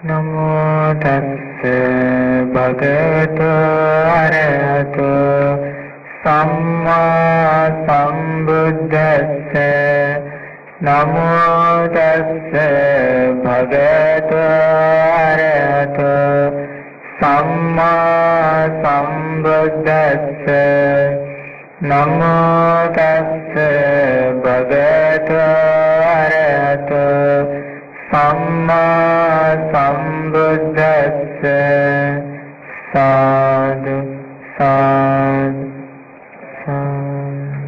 Namo tassa bhagavato arahato samma sambuddhassa. Namo tassa bhagavato arahato samma sambuddhassa. Namo tassa bhagavato arahato samma sambuddhassa. Sadhu, sadhu, sadhu.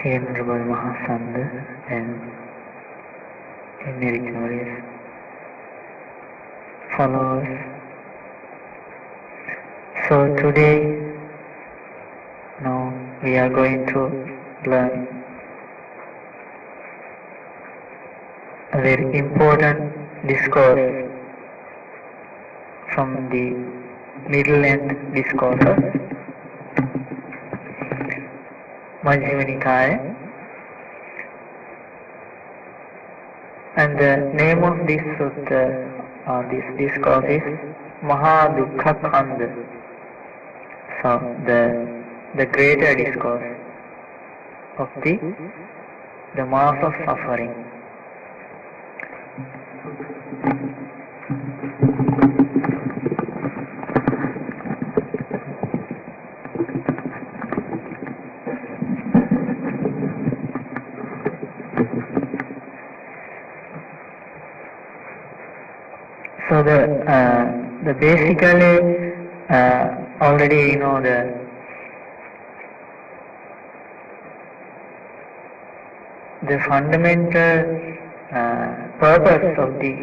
Venerable Mahasangha and meritorious followers. So today, now we are going to learn a very important discourse from the middle end discourse of Majjhima Nikaya, and the name of this sutta or this discourse is Mahadukkha Khanda. So the greater discourse of the mass of suffering. So the basically already you know the fundamental purpose of the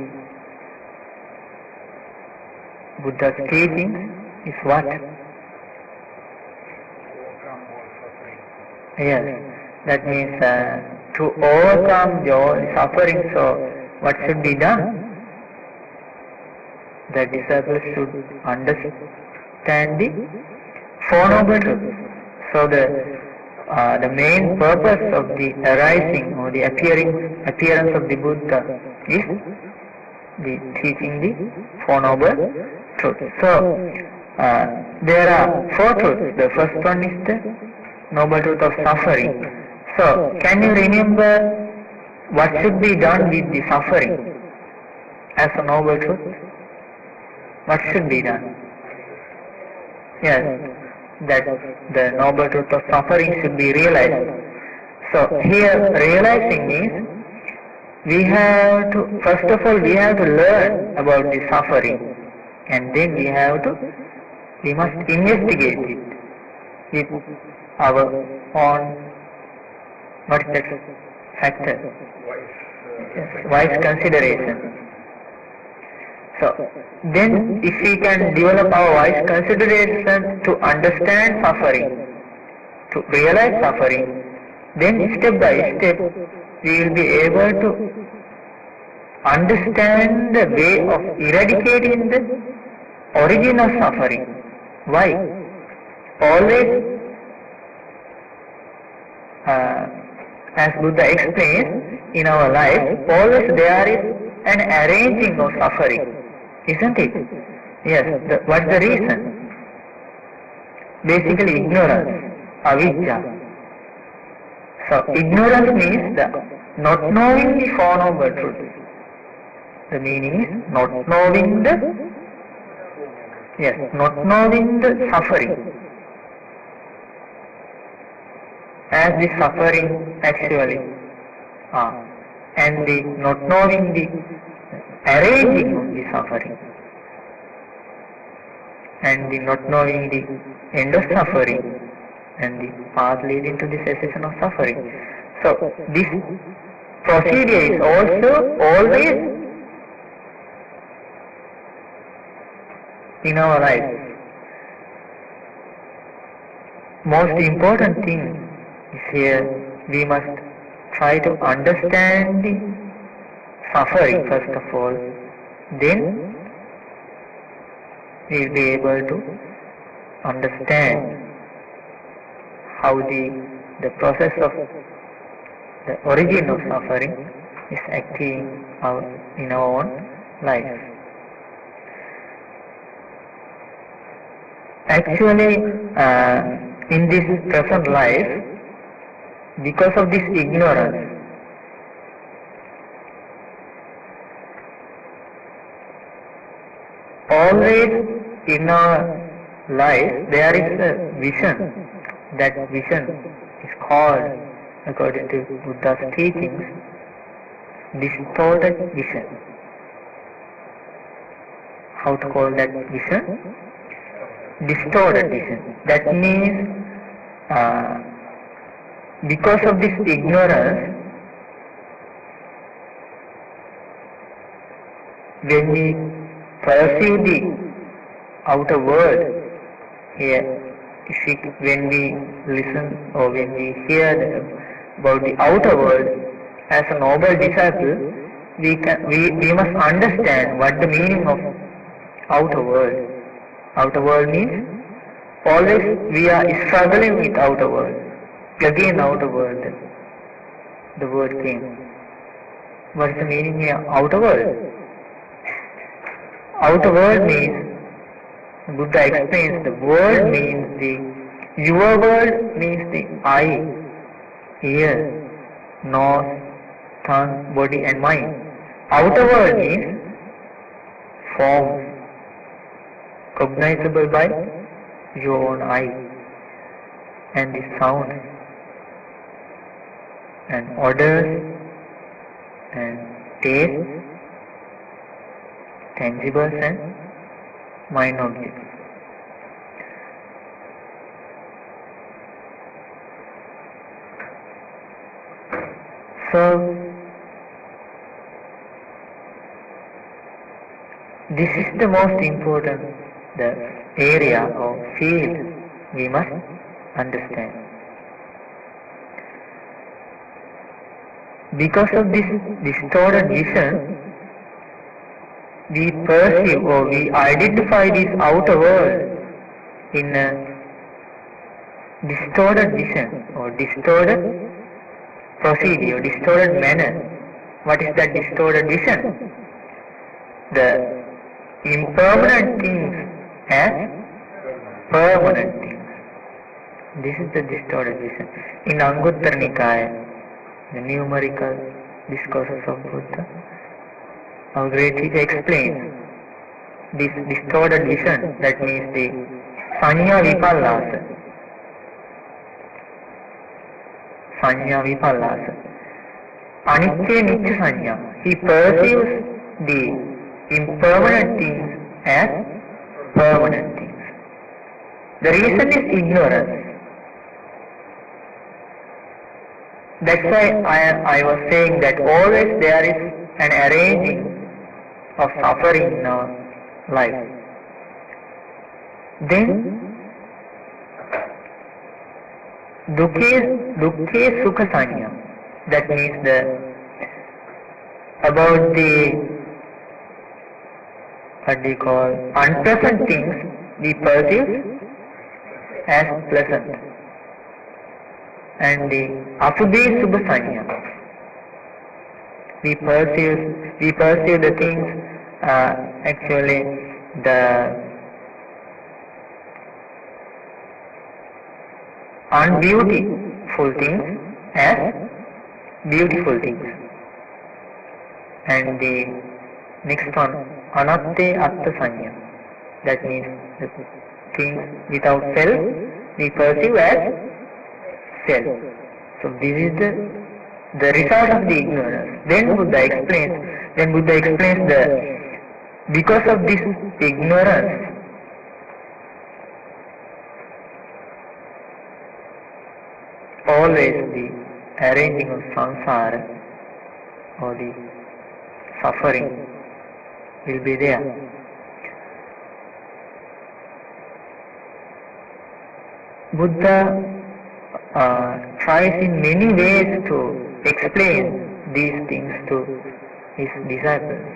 Buddha's teaching is what? Yes, that means to overcome your suffering. So what should be done? The disciples should understand the Four Noble Truths. So the main purpose of the arising or the appearance of the Buddha is the teaching the Four Noble Truths. So there are four truths. The first one is the Noble Truth of suffering. So can you remember what should be done with the suffering as a Noble Truth? What should be done? Yes, that the Noble Truth of suffering should be realized. So here realizing means we have to, first of all we have to learn about the suffering, and then we must investigate it with our own, what is that factor? Wise consideration. So then if we can develop our wise consideration to understand suffering, to realize suffering, then step by step we will be able to understand the way of eradicating the origin of suffering. Why? Always, as Buddha explains, in our life, always there is an arranging of suffering. Isn't it? Yes. What's the reason? Basically ignorance, avidya. So ignorance means the not knowing the Four Noble Truths. The meaning is not knowing not knowing the suffering. As the suffering actually and the not knowing the arranging of the suffering, and the not knowing the end of suffering, and the path leading to the cessation of suffering. So this procedure is also always in our life. Most important thing is here we must try to understand the suffering first of all, then we will be able to understand how the process of the origin of suffering is acting out in our own life. Actually, in this present life, because of this ignorance, always in our life there is a vision. That vision is called, according to Buddha's teachings, distorted vision. How to call that vision? Distorted vision. That means because of this ignorance, when we perceive the outer world here, when we listen or when we hear about the outer world, as a noble disciple, we must understand what the meaning of outer world. Outer world means always we are struggling with outer world. Again outer world, the word came. What is the meaning of outer world? Outer world means, Buddha explains, the world means your world means the eye, ear, nose, tongue, body and mind. Outer world means form, cognizable by your own eye, and the sound, and odors, and taste, tangibles and mind objects. So, this is the most important area or field we must understand. Because of this distorted vision, we perceive or we identify this outer world in a distorted vision or distorted procedure, distorted manner. What is that distorted vision? The impermanent things as permanent things. This is the distorted vision. In Anguttara Nikaya, the numerical discourses of Buddha, our great teacher explains this distorted vision, that means the Sanya Vipallasa. Sanya Vipallasa. Anitya Nitya Sanya. He perceives the impermanent things as permanent things. The reason is ignorance. That's why I was saying that always there is an arranging of suffering in our life. Then, dukkhe sukha sanya. That means about the, what do you call, unpleasant things we perceive as pleasant. And the asubhi subha sanya. We perceive the things, actually the unbeautiful things as beautiful things. And the next one, anatte atta sanya. That means the things without self we perceive as self. So this is the result of the ignorance. Then Buddha explains because of this ignorance, always the arranging of samsara or the suffering will be there. Buddha tries in many ways to explain these things to his disciples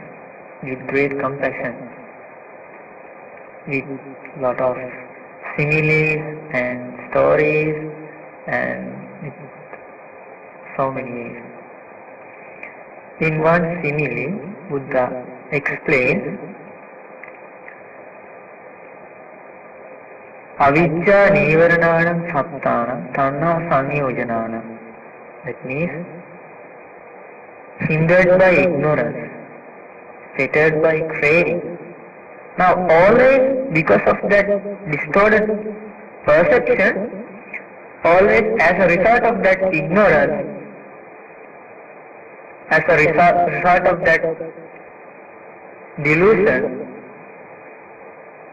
with great compassion, with lot of similes and stories and with so many ways. In one simile, Buddha explains Avijja Nivarananam Saptanam Tanna Samyojananam. That means hindered by ignorance, fettered by craving. Now always because of that distorted perception, always as a result of that ignorance, as a result of that delusion,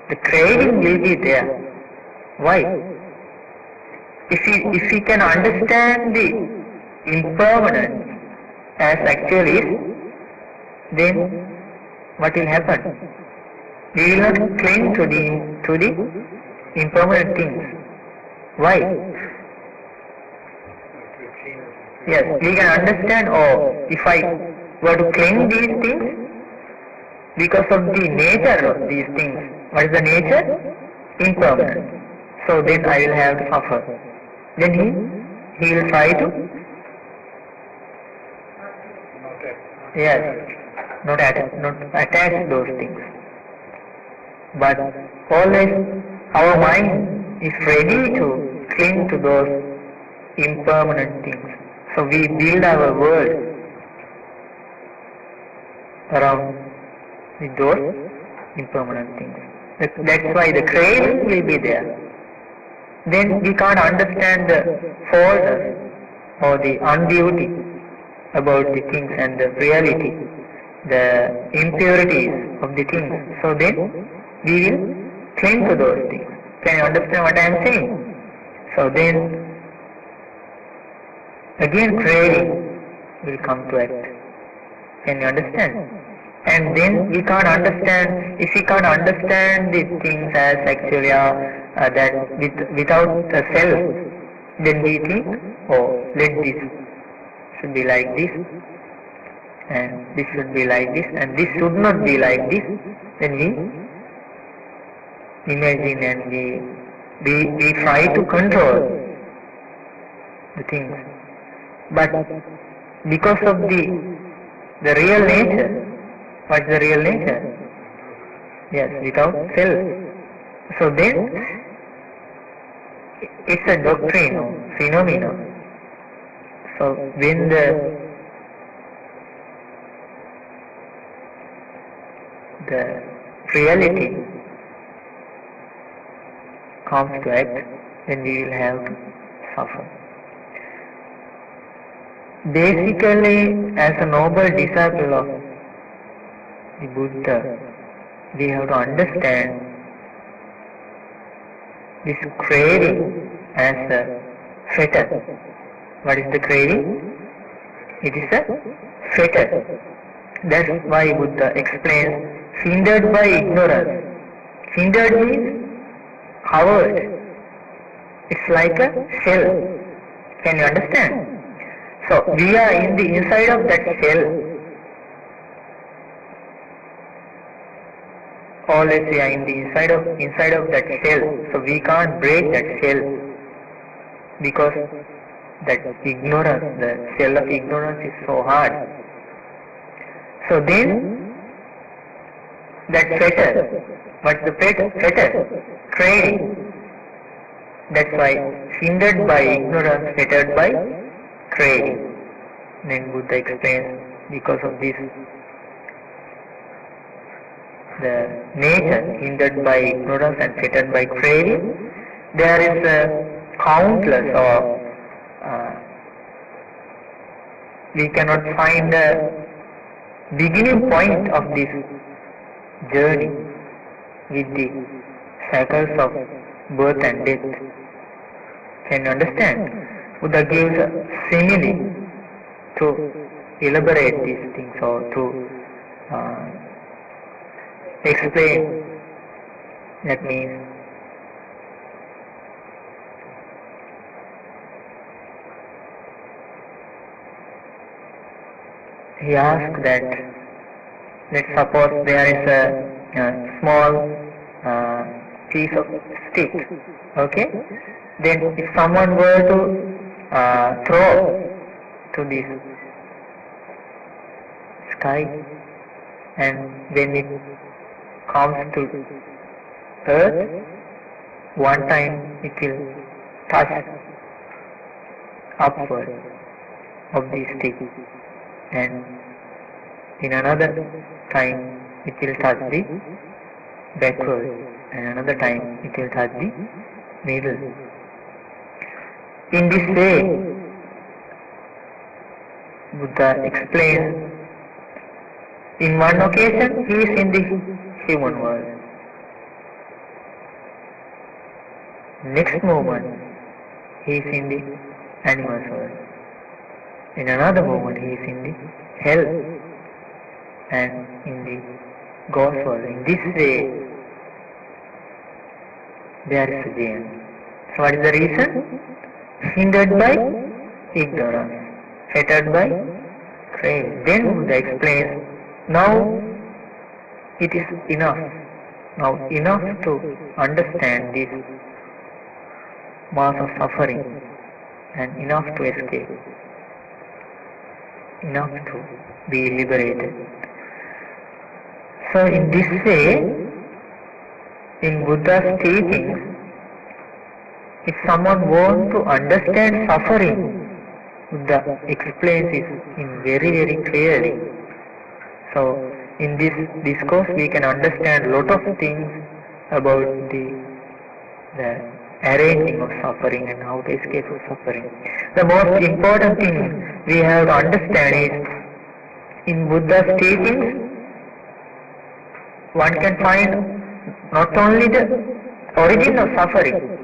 the craving will be there. Why? If we can understand the impermanence as actually is, then what will happen? We will not cling to the impermanent things. Why? Yes, we can understand, if I were to cling these things, because of the nature of these things. What is the nature? Impermanent. So then I will have to suffer. Then he will try to not attach those things. But always our mind is ready to cling to those impermanent things. So we build our world around with those impermanent things. That's why the craving will be there. Then we can't understand the faults or the unbeauty about the things and the reality, the impurities of the things. So then we will cling to those things. Can you understand what I am saying? So then again craving will come to act. Can you understand? And then we can't understand, if we can't understand these things as actually that without a self, then we think, let this should be like this, and this should be like this, and this should not be like this. Then we imagine and we try to control the things. But because of the real nature, what is the real nature? Yes, without self. So then, it's a doctrine or phenomenon. So when the reality comes to act, then we will have to suffer. Basically, as a noble disciple of the Buddha, we have to understand this craving as a fetter. What is the craving? It is a fetter. That's why Buddha explains, hindered by ignorance. Hindered means covered. It's like a shell. Can you understand? So we are in the inside of that shell. Always we are in the inside of that shell. So we can't break that shell because that ignorance, the shell of ignorance is so hard. So then that fetter, what's the fetter? Craving. That's why hindered by ignorance, fettered by craving. Then Buddha explains, because of this, the nature hindered by ignorance and fettered by craving, there is countless, or we cannot find a beginning point of this journey with the cycles of birth and death. Can you understand? Buddha gives a simile to elaborate these things, or to explain. That means he asked that, let's suppose there is a small piece of stick, okay? Then if someone were to to this sky, and when it comes to earth, one time it will touch upward of the stick, and in another time it will touch the backward, and another time it will touch the middle. In this way, Buddha explains, in one occasion he is in the human world, next moment he is in the animal world, in another moment he is in the hell, and in the God's world. In this way, there is a change. So what is the reason? Hindered by ignorance, fettered by craving. Then Buddha explains, now it is enough. Now enough to understand this mass of suffering, and enough to escape, enough to be liberated. So in this way, in Buddha's teachings, if someone wants to understand suffering, Buddha explains it in very, very clearly. So in this discourse we can understand a lot of things about the arranging of suffering and how to escape from suffering. The most important thing we have to understand is, in Buddha's teachings, one can find not only the origin of suffering,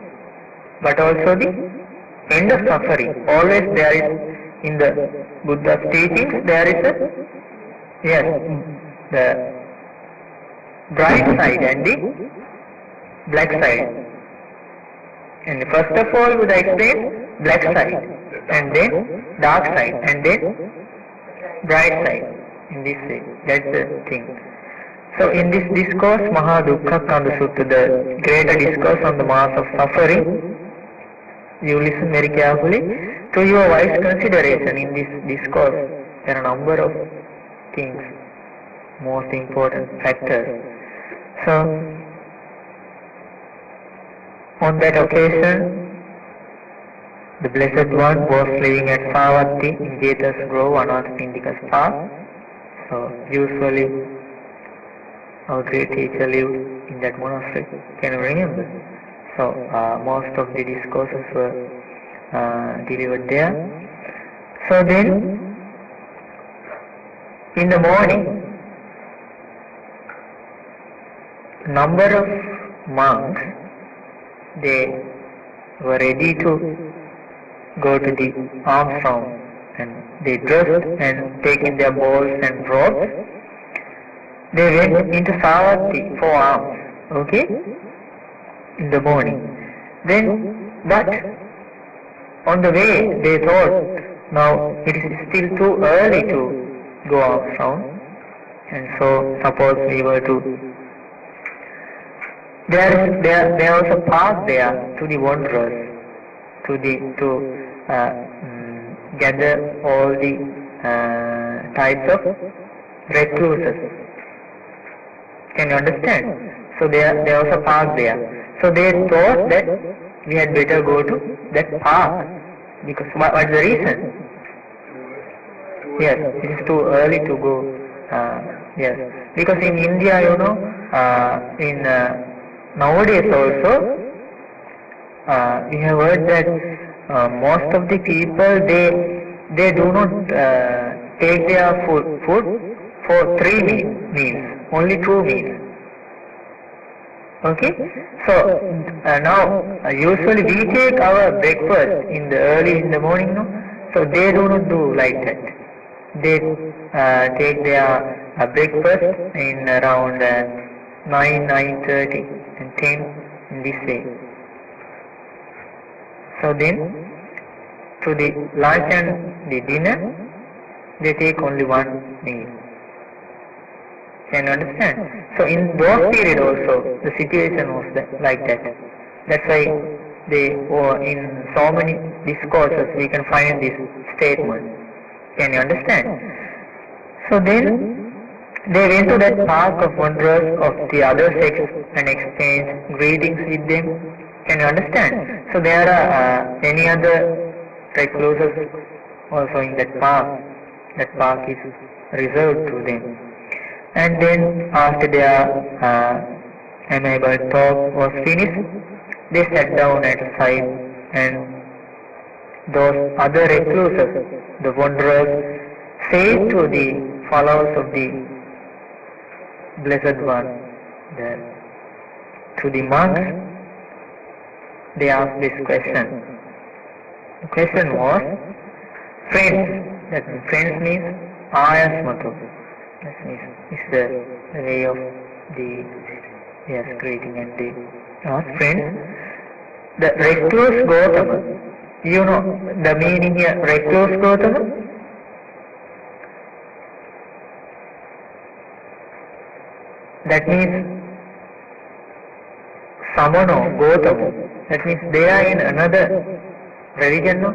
but also the end of suffering. Always there is, in the Buddha's teachings, there is the bright side and the black side. And first of all, Buddha explains black side, and then dark side, and then bright side. In this way, that's the thing. So in this discourse, Mahadukkha Sutta, the greater discourse on the mass of suffering, you listen very carefully. To your wise consideration in this discourse, there are a number of things, most important factors. So, on that occasion, the Blessed One was living at Savatthi in Jetas Grove, Anathapindika's path. So, usually, our great teacher lived in that monastery. Can you remember? So, most of the discourses were delivered there. So then, in the morning, number of monks, they were ready to go to the alms round, and they dressed and taking their bowls and robes. They went into Savatthi for alms, okay, in the morning. Then, but on the way they thought, now it is still too early to go alms round, and so suppose we were to, there was a path there to the wanderers, to gather all the types of recluses. Can you understand? So there was a path there. So they thought that we had better go to that path. Because what's the reason? Yes, it is too early to go. Yes, because in India, in nowadays also, we have heard that most of the people they do not take their food for 3 meals. Only 2 meals. Okay? So, now, usually we take our breakfast early in the morning, no? So they do not do like that. They take their breakfast in around 9:30 and 10 in this way. So then, to the lunch and the dinner, they take only 1 meal. Can you understand? So in those period also, the situation was like that. That's why in so many discourses we can find this statement. Can you understand? So then they went to that park of wanderers of the other sex and exchanged greetings with them. Can you understand? So there are many other recluses also in that park. That park is reserved to them. And then after their amiable talk was finished, they sat down at a side, and those other recluses, the wanderers, said to the followers of the Blessed One, to the monks, they asked this question. The question was, friends, that friends means ayasmato. That means it's the way of the greeting, and the friends. The recluse Gautama, you know the meaning here, recluse Gautama? That means Samano, Gautama. That means they are in another religion, no?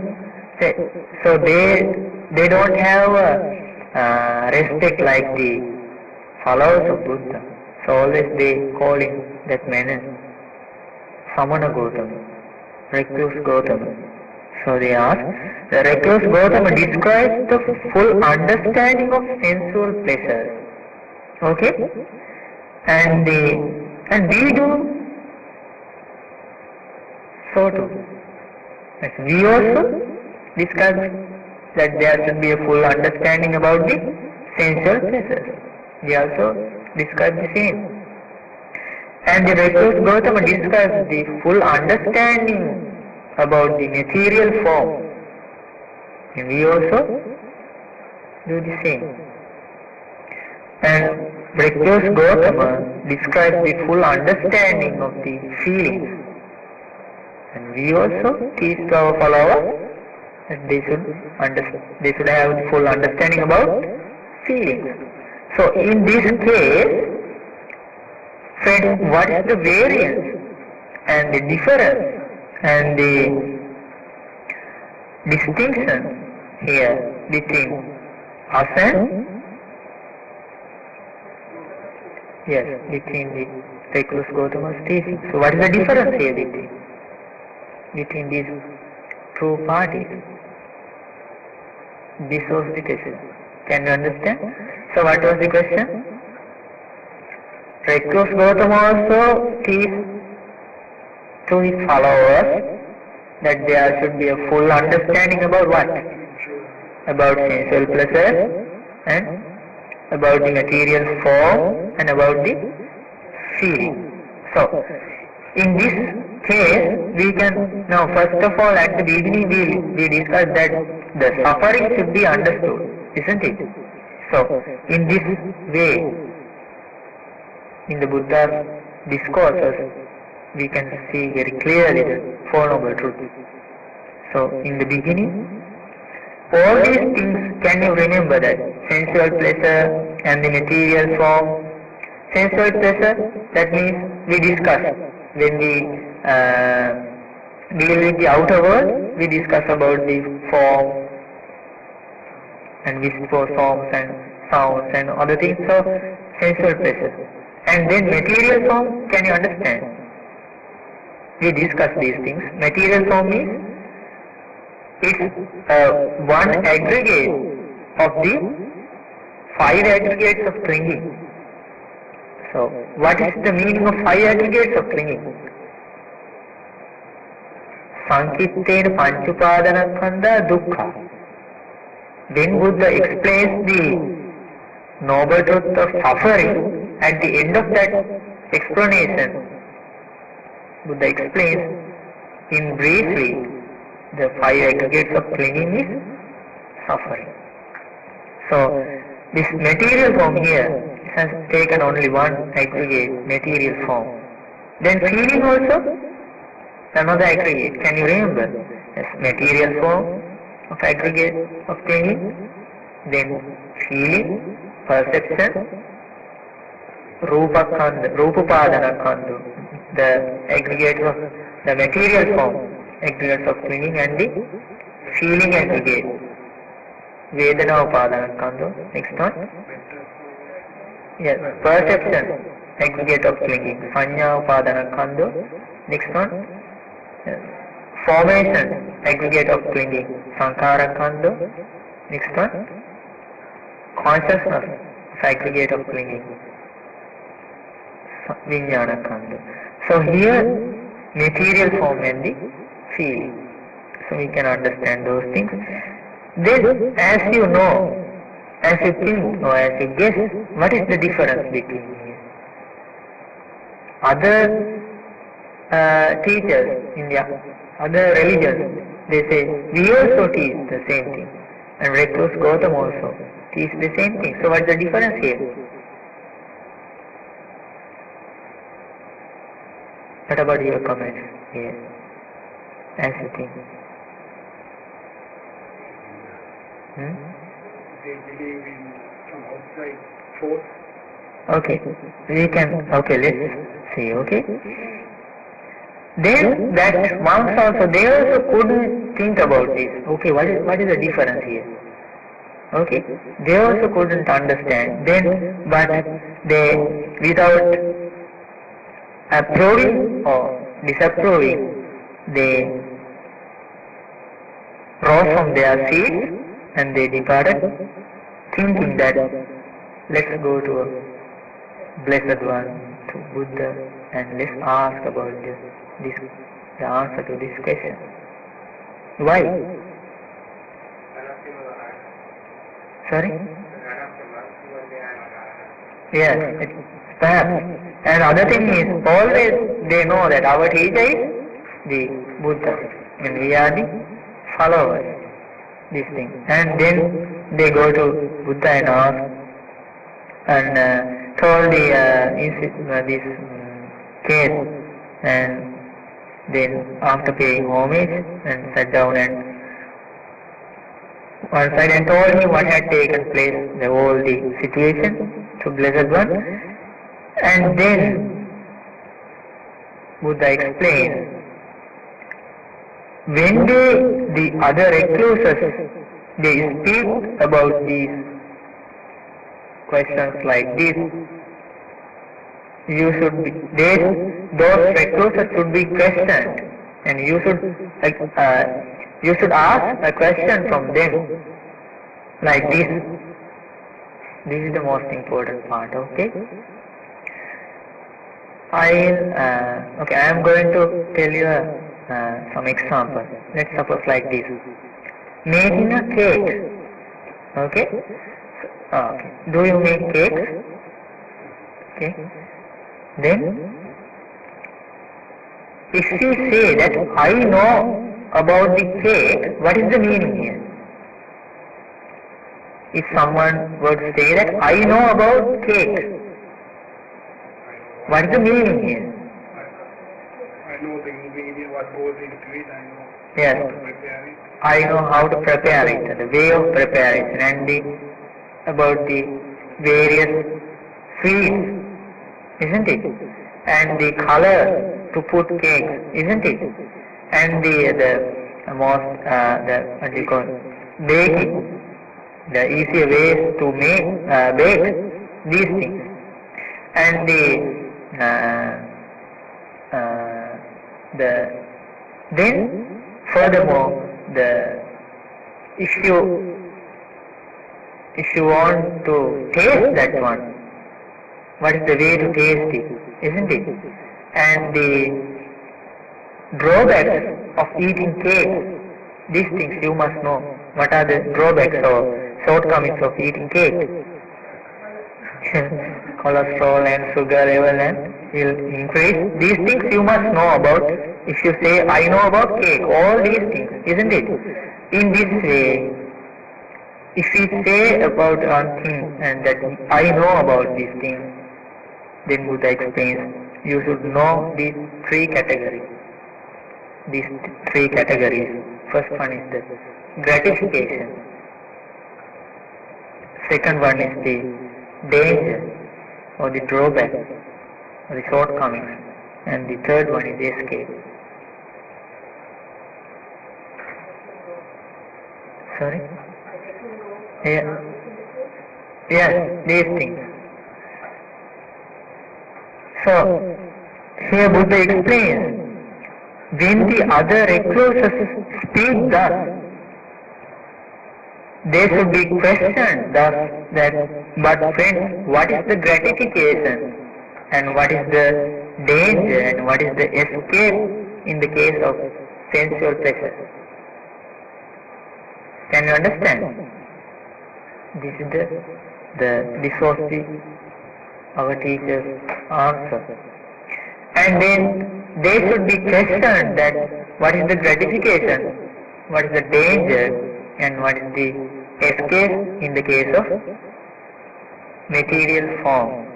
So they don't have respect like the followers of Buddha. So always they call in that manner Samana Gautama, recluse Gautama. So they ask, the recluse Gautama describes the full understanding of sensual pleasures. Okay? And we do so too. We also discuss that there should be a full understanding about the sensual pleasures. We also discuss the same. And the recluse Gautama describes the full understanding about the material form. And we also do the same. And recluse Gautama describes the full understanding of the feelings. And we also teach to our followers that they should have the full understanding about feelings. So in this case, friends, what is the variance and the difference and the distinction here between us and between the recluse Gautama's teaching? So what is the difference here between these two parties? This was the question. Can you understand? So what was the question? Recluse Gautama also teaches to his followers that there should be a full understanding about what? About sensual pleasure and about the material form and about the feeling. So, in this case, we can, now first of all at the beginning we discussed that the suffering should be understood, isn't it? So, in this way, in the Buddha's discourses, we can see very clearly the Four Noble Truths. So, in the beginning, all these things, can you remember that? Sensual pleasure and the material form. Sensual pleasure, that means we discuss. When we deal with the outer world, we discuss about the form and visible forms and sounds and other things. So, sensual pleasure. And then material form, can you understand? We discuss these things. Material form means it's one aggregate of the 5 aggregates of clinging. So, what is the meaning of 5 aggregates of clinging? Sankittena panchupadanaskandha dukkha. When Buddha explains the noble truth of suffering, at the end of that explanation, Buddha explains in briefly the 5 aggregates of clinging is suffering. So, this material form here has taken only one aggregate, material form. Then feeling also, another aggregate. Can you remember? Yes, material form of aggregate of clinging. Then feeling, perception, rupapadana, the aggregate of the material form, aggregates of clinging, and the feeling aggregate. Vedana Upadana Skandha. Next one. Yes, perception, aggregate of clinging. Sanya Upadana Skandha. Next one. Yes. Formation, aggregate of clinging. Sankara Skandha. Next one. Consciousness, aggregate of clinging. Vijnana Skandha. So here, material form and the feeling. So we can understand those things. Then, as you know, as you think or as you guess, what is the difference between these? Other teachers in the other religions, they say, we also teach the same thing. And recluse Gautam also teach the same thing. So what is the difference here? What about your comments here? As you think. They believe in some outside force. Okay, let's see, okay. Then that monks also, they also couldn't think about this. Okay, what is the difference here? Okay, they also couldn't understand. Then, but they, without approving or disapproving, they rose from their seats and they departed, thinking that let's go to a blessed one, to Buddha, and let's ask about the answer to this question. Why? Sorry? Yes, perhaps. And other thing is, always they know that our teacher is the Buddha, and we are the followers. This thing, and then they go to Buddha and ask, and told this case, and then after paying homage and sat down and one side and told me what had taken place, the situation to Blessed One, and then Buddha explains. When the other recluses, they speak about these questions like this, those recluses should be questioned, and you should ask a question from them, like this. This is the most important part, okay? I am going to tell you some example. Let's suppose like this. Making a cake. Okay? Do you make cakes? Okay. Then, if you say that I know about the cake, what is the meaning here? If someone would say that I know about cake, what is the meaning here? I know the ingredient, what goes into it, I know yes. how to prepare it. I know how to prepare it, the way of preparation, and about the various sweets, isn't it? And the color to put cakes, isn't it? And the most, what do you call, baking, the easier ways to bake these things. And then furthermore, if you want to taste that one, what is the way to taste it, isn't it? And the drawbacks of eating cake, these things you must know. What are the drawbacks or shortcomings of eating cake? Cholesterol and sugar level will increase. These things you must know about. If you say, I know about cake, all these things, isn't it? In this way, if we say about one thing and that I know about these things, then Buddha explains, you should know these three categories. These three categories. First one is the gratification. Second one is the danger or the drawback or the shortcomings. And the third one is escape. Sorry? Yeah. Yes, these things. So, here Buddha explains, when the other recluses speak thus, they should be questioned thus that, but friends, what is the gratification and what is the danger and what is the escape in the case of sensual pleasure? Can you understand? This was our teacher's answer. And then they should be questioned that what is the gratification, what is the danger, and what is the escape in the case of material form.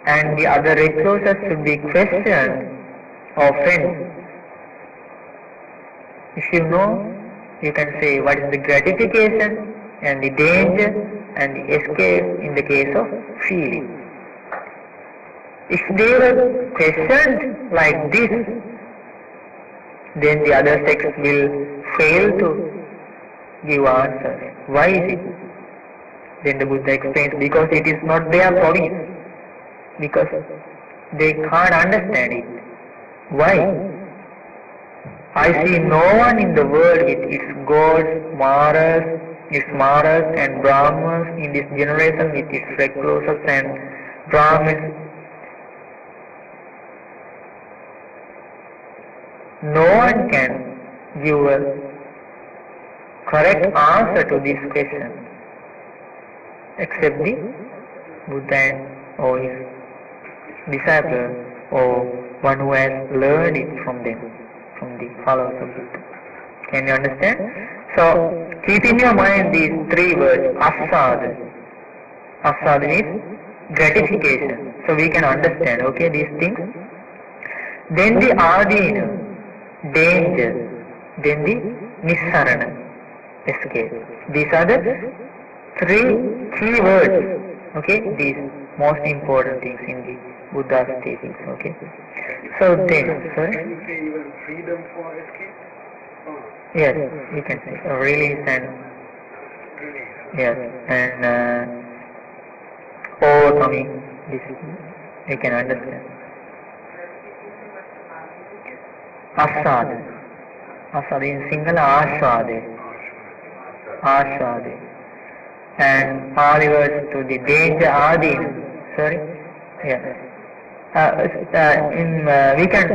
And the other recluses should be questioned often. If you know, you can say what is the gratification and the danger and the escape in the case of feeling. If they were questioned like this, then the other sex will fail to give answers. Why is it? Then the Buddha explains, because it is not their province. Because they can't understand it. Why? I see no one in the world with its gods, Maras and Brahmas in this generation with its recluses and Brahmins. No one can give a correct answer to this question except the Buddha or his disciple or one who has learned it from them, from the followers of Buddha. Can you understand? So, keep in your mind these three words, asada. Asada means gratification. So we can understand, okay, these things. Then the adina, danger. Then the nissarana, escape. These are the three key words, okay, these most important things in the Buddha's teachings, okay. So then, sorry? Can you say even freedom for escape? Yes, we can say release and yes, and overcoming this, we can understand. Asada. Asada in Sinhala, Asade. And Pali words to the danger, adina. Sorry? Yeah. We can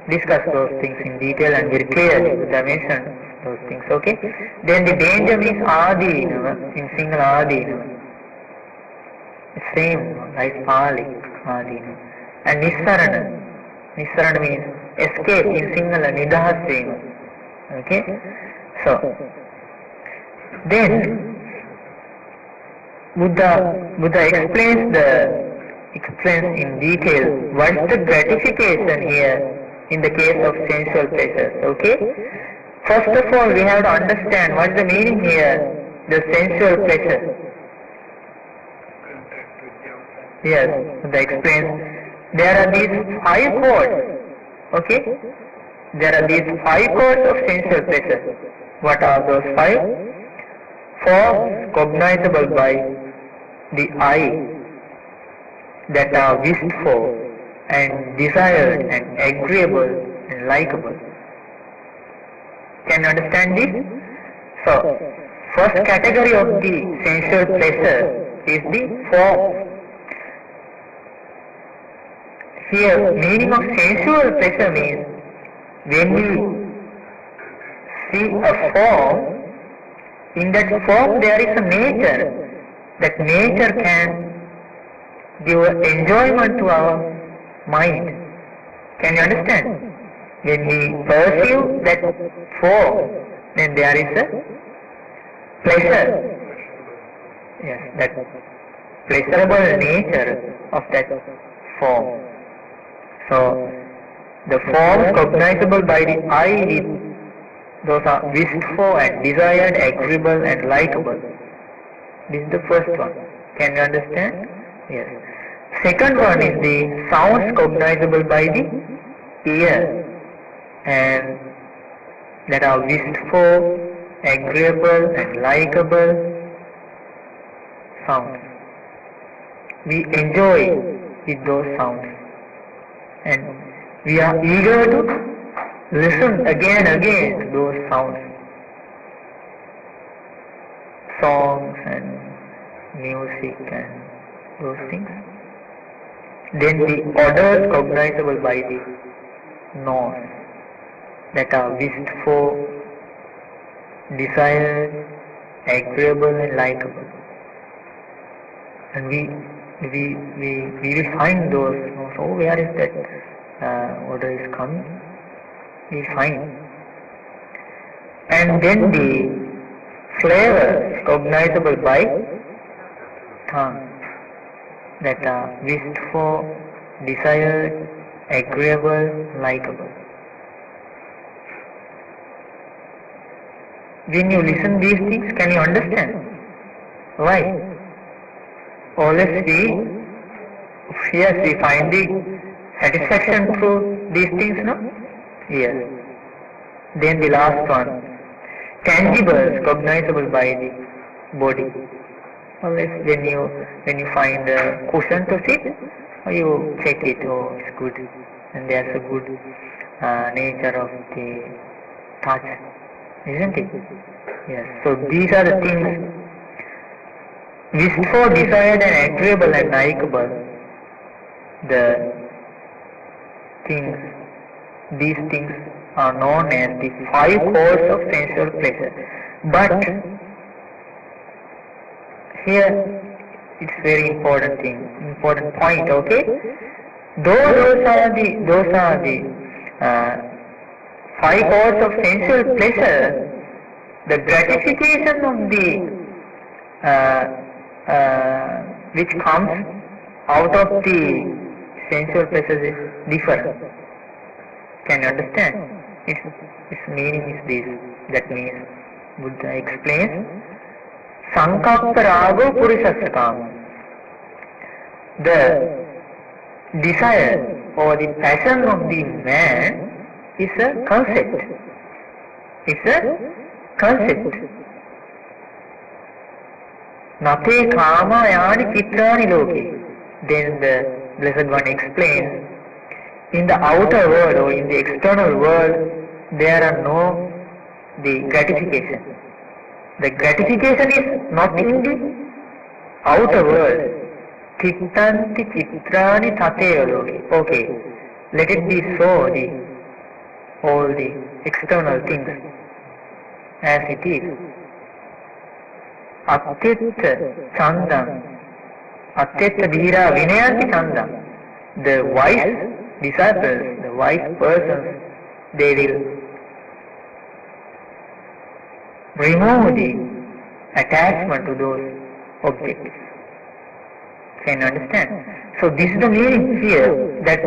discuss those things in detail and very clearly dimension those things, okay? Then the danger means adina, in Sinhala adina. Same like Pali, adina. And Nissarana means escape, in Sinhala nidahasena. Okay? So, then Buddha explains in detail what is the gratification here in the case of sensual pleasures, okay? First of all, we have to understand what is the meaning here, the sensual pleasure. Yes, Buddha explains, there are these 5 chords, okay? There are these 5 chords of sensual pleasure. What are those 5? Forms cognizable by the eye that are wished for and desired and agreeable and likable. Can you understand this? So, first category of the sensual pleasure is the form. Here, meaning of sensual pleasure means when we see a form, in that form there is a nature. That nature can give enjoyment to our mind. Can you understand? When we perceive that form, then there is a pleasure. Yes, that pleasurable nature of that form. So, the forms cognizable by the eye, those are wished for and desired, agreeable and likable. This is the first one. Can you understand? Yes. Second one is the sounds cognizable by the ear and that are wished for, agreeable and likable sounds. We enjoy with those sounds, and we are eager to listen again and again to those sounds, songs and music and those things. Then the odors cognizable by the nose that are wished for, desired, agreeable and likable. And we will find those. So where is that odor is coming? We find. And then the flavors cognizable by tongue that are wished for, desired, agreeable, likable. When you listen these things, can you understand? Why? Always we find the satisfaction through these things, no? Yes. Then the last one, tangibles cognizable by the body. Always when you find a cushion to sit, you check it, oh, it's good, and there's a good nature of the touch, isn't it? Yes. So these are the things wished for, desired and agreeable and likable. The things, these things are known as the 5 cores of sensual pleasure. But here it's very important point, okay? Those are the 5 cores of sensual pleasure. The gratification of the which comes out of the sensual pleasures is different. Can you understand? Its meaning is this. That means Buddha explains Sankappa Rago Purusasya Kama. The desire or the passion of the man is a concept. It's a concept. Nate kama yani chitrani loke. Then the Blessed One explains, in the outer world or in the external world, there are no the gratification. The gratification is not in the outer world. Chittanti chitrani tate loke. Okay, let it be so, all the external things as it is. Attitta chandam, attitta dhira vinayanti chandam. The wise disciples, the wise persons, they will remove the attachment to those objects. Can you understand? So this is the meaning here. That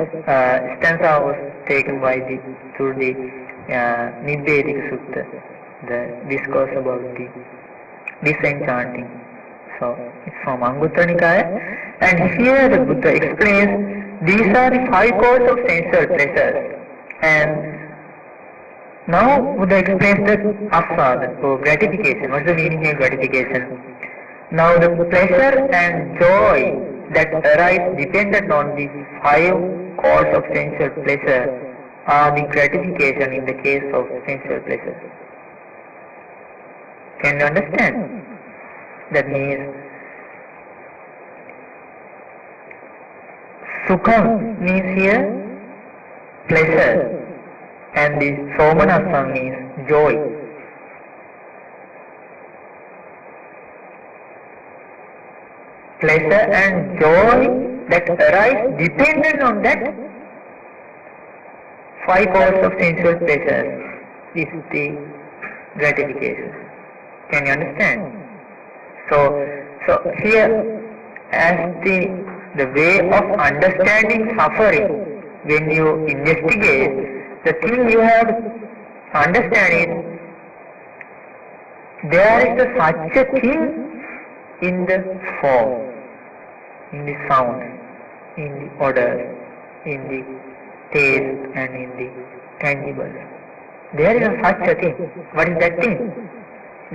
stanza was taken by through the Nibbedika Sutta, the discourse about the disenchanting. So it's from Anguttara Nikaya, and here the Buddha explains these are the 5 cores of sensual pleasures. And now Buddha explains the asada, or gratification. What's the meaning of gratification? Now the pleasure and joy that arise dependent on the 5 cores of sensual pleasure are the gratification in the case of sensual pleasure. Can you understand? That means Sukham means here pleasure, and the Somanasa means joy. Pleasure and joy that arise dependent on that 5 cores of sensual pleasure is the gratification. Can you understand? So here, as the way of understanding suffering, when you investigate, the thing you have to understand is there is such a thing in the form, in the sound, in the odor, in the taste and in the tangible. There is such a thing. What is that thing?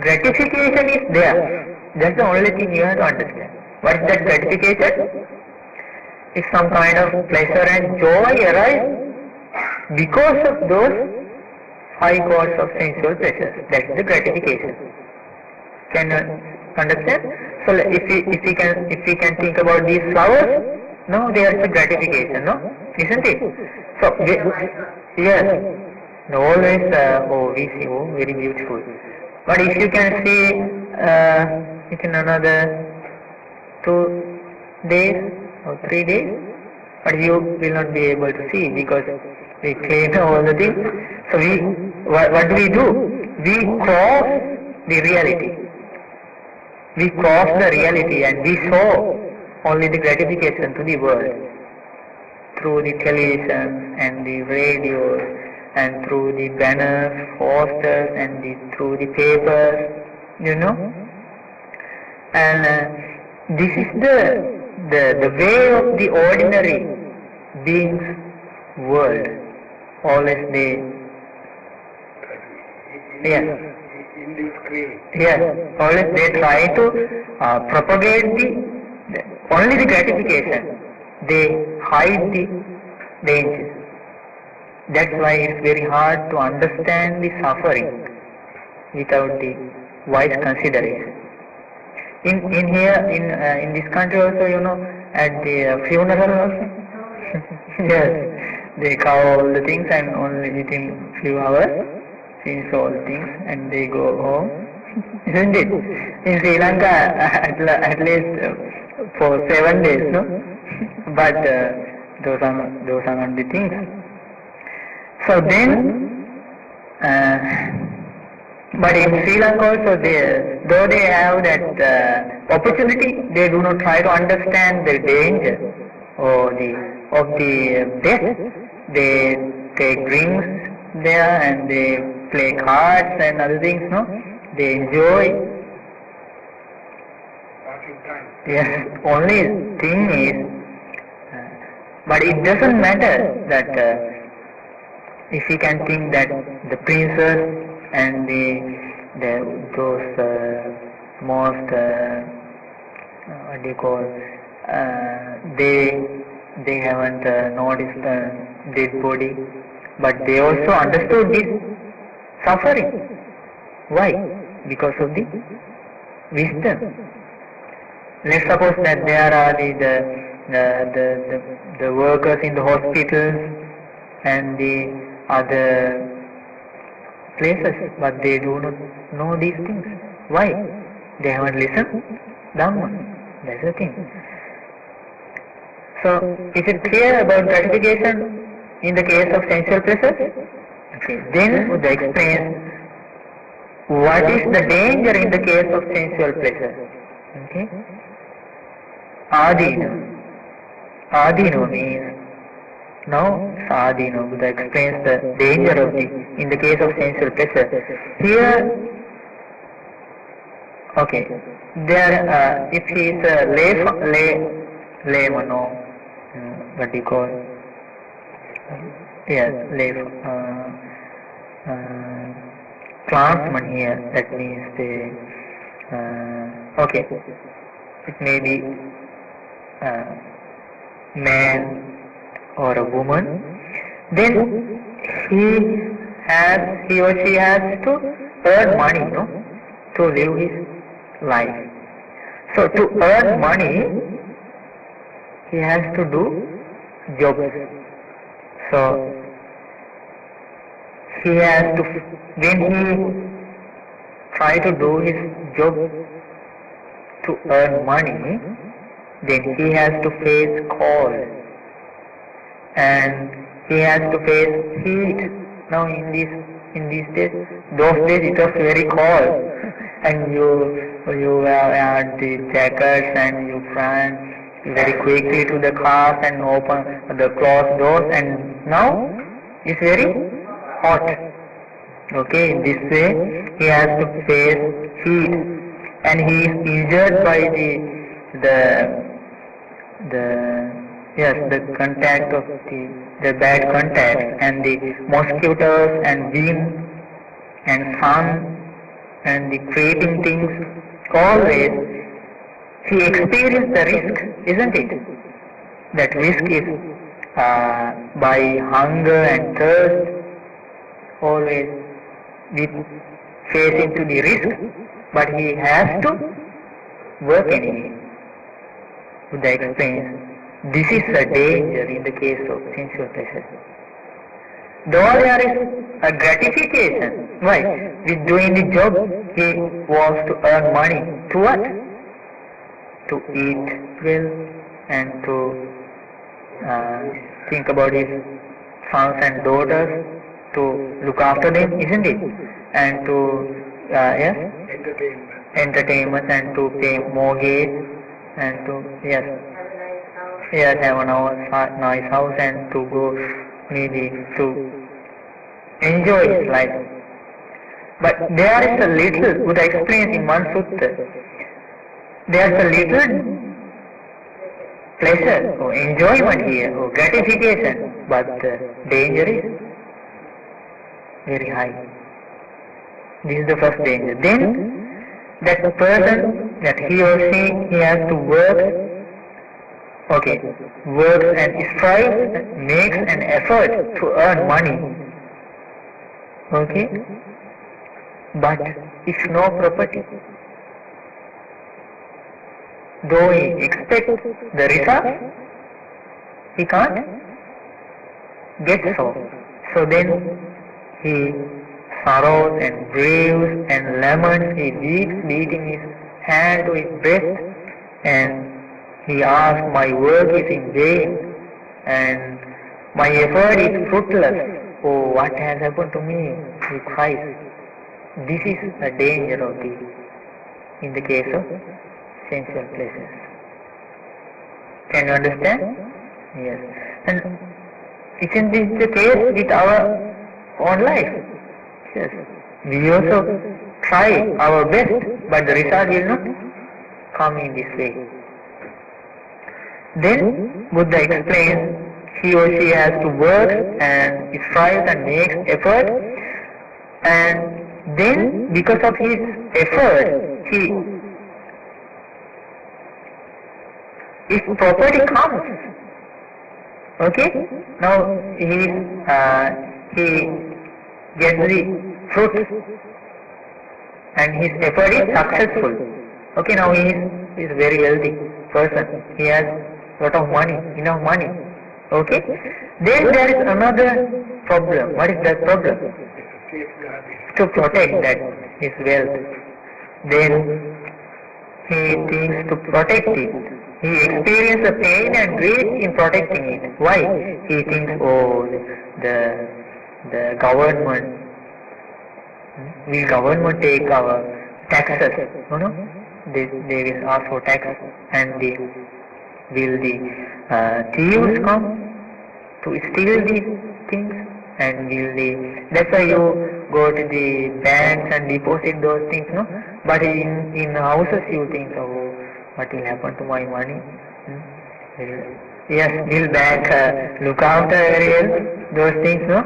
Gratification is there. That's the only thing you have to understand. What is that gratification? If some kind of pleasure and joy arise because of those 5 cores of sensual pleasures, that is the gratification. Can you understand? So if we can think about these flowers, no, there is a gratification, no, isn't it? So yes, always we see, very beautiful. But if you can see within another 2 days or 3 days, but you will not be able to see because we clean all the things. So what do? We cross the reality. We cross the reality and we show only the gratification to the world through the television and the radio and through the banners, posters and through the papers, And this is the way of the ordinary beings world. Always they, yes, yes, always they try to propagate only the gratification. They hide the dangers. That's why it's very hard to understand the suffering without the wise consideration. In here, in this country also, at the funeral also, yes, they cover all the things and only within few hours finish all the things and they go home, isn't it? In Sri Lanka, at least for 7 days, no? But those are not the things. So then, but in Sri Lanka also, though they have that opportunity, they do not try to understand the danger or of the death. They take drinks there and they play cards and other things, no? They enjoy. Yes, only thing is, but it doesn't matter that if you can think that the princess and those most what do you call, they haven't noticed dead body, but they also understood this suffering. Why? Because of the wisdom. Let's suppose that there are the workers in the hospitals and the other places, but they do not know these things. Why? They haven't listened Dhamma. That's the thing. So, is it clear about gratification in the case of sensual pleasures? Okay. Then Buddha explains what is the danger in the case of sensual pleasure. Okay. Adino means, now Sadhino, Buddha explains the danger of in the case of sensual pleasure. Here, okay, there, if he is a layman, what do you call? Yes, clansman here, that means okay, it may be man or a woman, then he or she has to earn money, to live his life. So to earn money, he has to do jobs. So he has to, when he try to do his job to earn money, then he has to face cold and he has to face heat. Now in these days, those days it was very cold, and you wear the jackets and you ran very quickly to the cars and open the closed doors, and now it's very hot. Okay, in this way he has to face heat, and he is injured by the contact of the bad contact and the mosquitoes and wind and sun and the creeping things always he experienced the risk, isn't it? That risk is by hunger and thirst, always with facing to the risk, but he has to work anyway. Buddha explains, this is a danger in the case of sensual pleasure. Though there is a gratification, why? With doing the job, he wants to earn money. To what? To eat well and to think about his sons and daughters, to look after them, isn't it? And to entertainment and to pay mortgage and to have a nice house and to go maybe to enjoy his life. But there is a little, Buddha explains in one sutta, there is a little pleasure or enjoyment here or gratification, but the danger is very high. This is the first danger. Then that person, that he or she, he has to works and strives, makes an effort to earn money. But if no property, though he expects the result, he can't get so. So then he sorrows and grieves and laments, he weeps, beating his hand to his breast, and he asks, my work is in vain and my effort is fruitless. Oh, what has happened to me? He cries. This is a danger of in the case of sensual pleasures. Can you understand? Yes. And isn't this the case with our own life? Yes. We also try our best, but the result will not come in this way. Then Buddha explains, he or she has to work and strives and makes effort, and then because of his effort, if property comes, now he gets the fruit and his effort is successful. Now he is very wealthy person. He has lot of money, enough money. Then there is another problem. What is that problem? To protect that his wealth. Then he thinks to protect it. He experiences the pain and grief in protecting it. Why? He thinks, the government, will government take our taxes? No. They will ask for tax, and will the thieves come to steal these things? And that's why you go to the banks and deposit those things, no? But in houses you think, what will happen to my money? Will bank look after very well those things, no?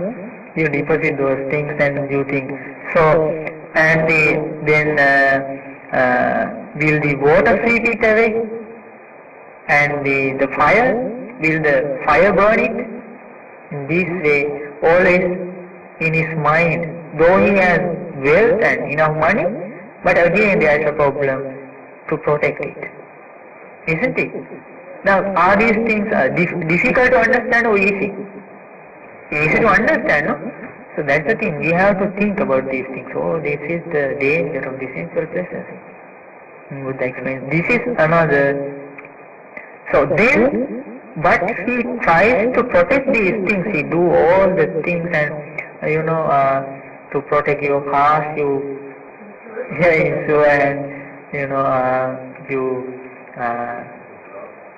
You deposit those things and you think. So, and then will the water sweep it away? And the fire, will the fire burn it? In this way, always in his mind, though he has wealth and enough money, but again there is a problem to protect it. Isn't it? Now, are these things difficult to understand or easy? Easy to understand, no? So that's the thing, we have to think about these things. This is the danger of the sensual pleasures. Buddha explains, this is another. So then, but he tries to protect these things, he do all the things and, to protect your cars, you insure and, you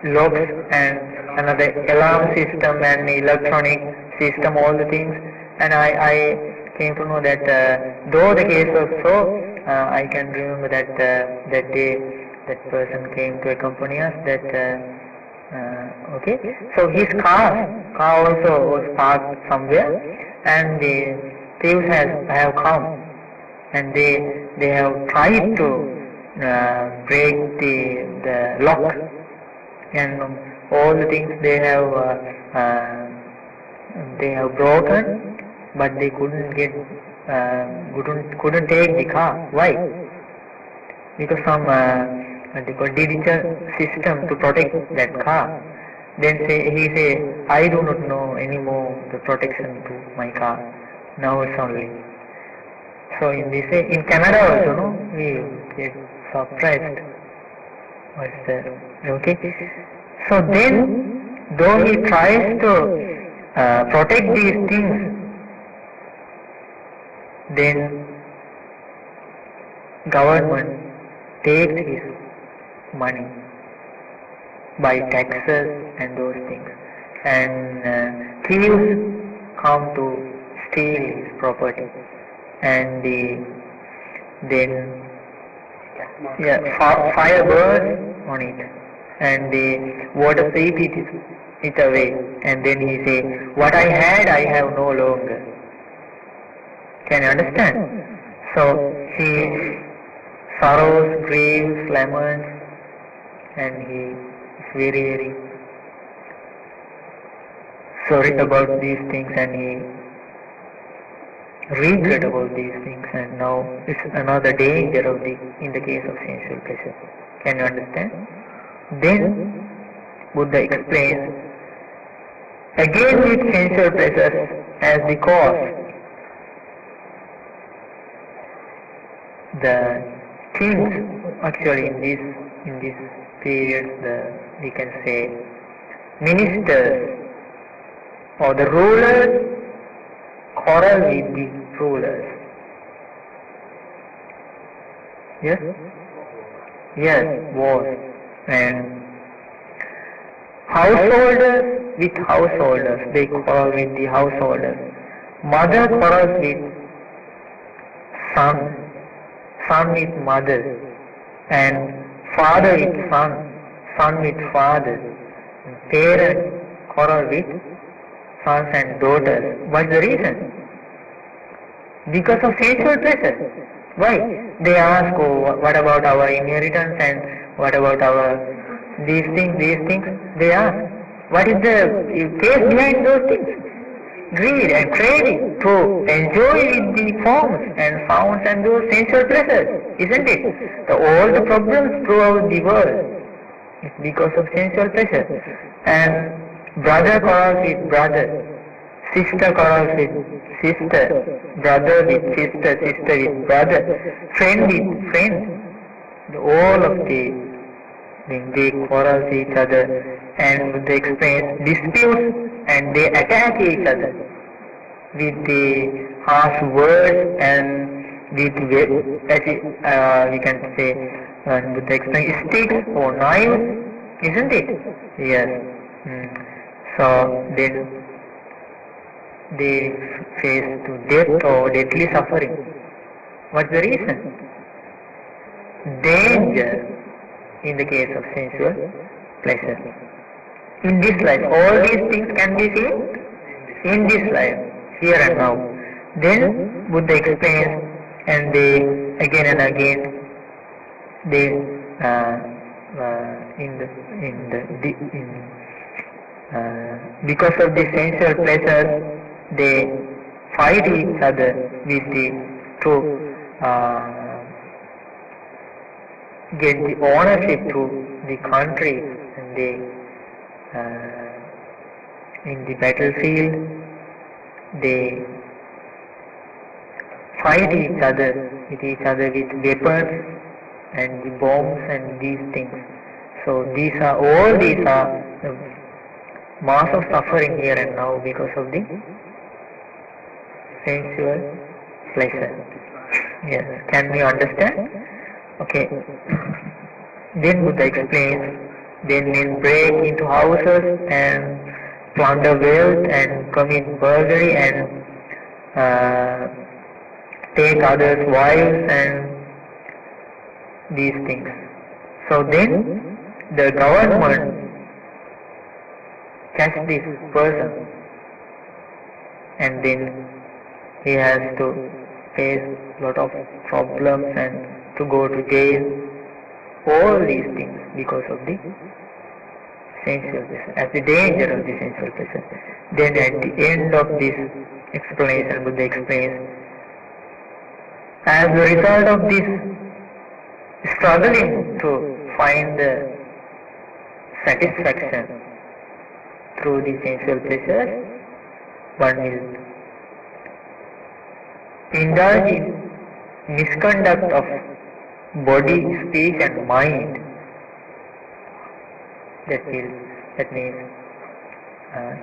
locks and another alarm system and electronic system, all the things. And I came to know that though the case was so, I can remember that that day that person came to accompany us. So his car also was parked somewhere, and the thieves have come, and they have tried to break the lock, and all the things they have broken, but they couldn't take the car. Why? Because some digital system to protect that car. Then he say, I do not know anymore the protection to my car. Now it's only. So in Canada also, no, we get surprised. What's that? Okay. So then, though he tries to protect these things, then government takes his money by taxes and those things, and thieves come to steal his property, and then fire burns on it, and the water sweep it away, and then he say, what I had I have no longer. Can you understand? So he sorrows, grieves, laments, and he is very, very sorry about these things, and he regret about these things, and now it's another danger in the case of sensual pleasure. Can you understand? Then Buddha explains again with sensual pleasures as the cause. The kings actually in this period, we can say ministers or the rulers quarrel with the rulers. Yes? Yes, wars. And householders with householders, they quarrel with the householders. Mother quarrels with son, son with mother, and father with son, son with father. Parents quarrel with sons and daughters. What's the reason? Because of sensual pleasure. Why? They ask, oh, what about our inheritance, and what about our these things? They ask. What is the case behind those things? Greed and craving to enjoy the forms and sounds and those sensual pleasures, isn't it? All the problems throughout the world is because of sensual pleasure. And brother quarrels with brother, sister quarrels with sister, brother with sister, sister with brother, friend with friend. All of they quarrel with each other, and they experience disputes, and they attack each other with the harsh words and with we can say with the sticks or knives, isn't it? Yes. So then they face to death or deadly suffering. What's the reason? Danger in the case of sensual pleasure. In this life, all these things can be seen in this life, here and now. Then Buddha explains, and they again and again they because of the sensual pleasure, they fight each other with to get the ownership to the country, and they in the battlefield they fight each other with weapons and the bombs and these things. So all these are mass of suffering here and now because of the sensual pleasure. Yes, can we understand? Okay. Then Buddha explains, then men break into houses and plunder wealth and commit burglary and take others' wives and these things. So then the government catch this person, and then he has to face lot of problems and to go to jail all these things because of the sensual pleasure, as the danger of the sensual pleasure. Then at the end of this explanation, Buddha explains, as a result of this struggling to find the satisfaction through the sensual pleasures, one will indulge in misconduct of body, speech and mind. That means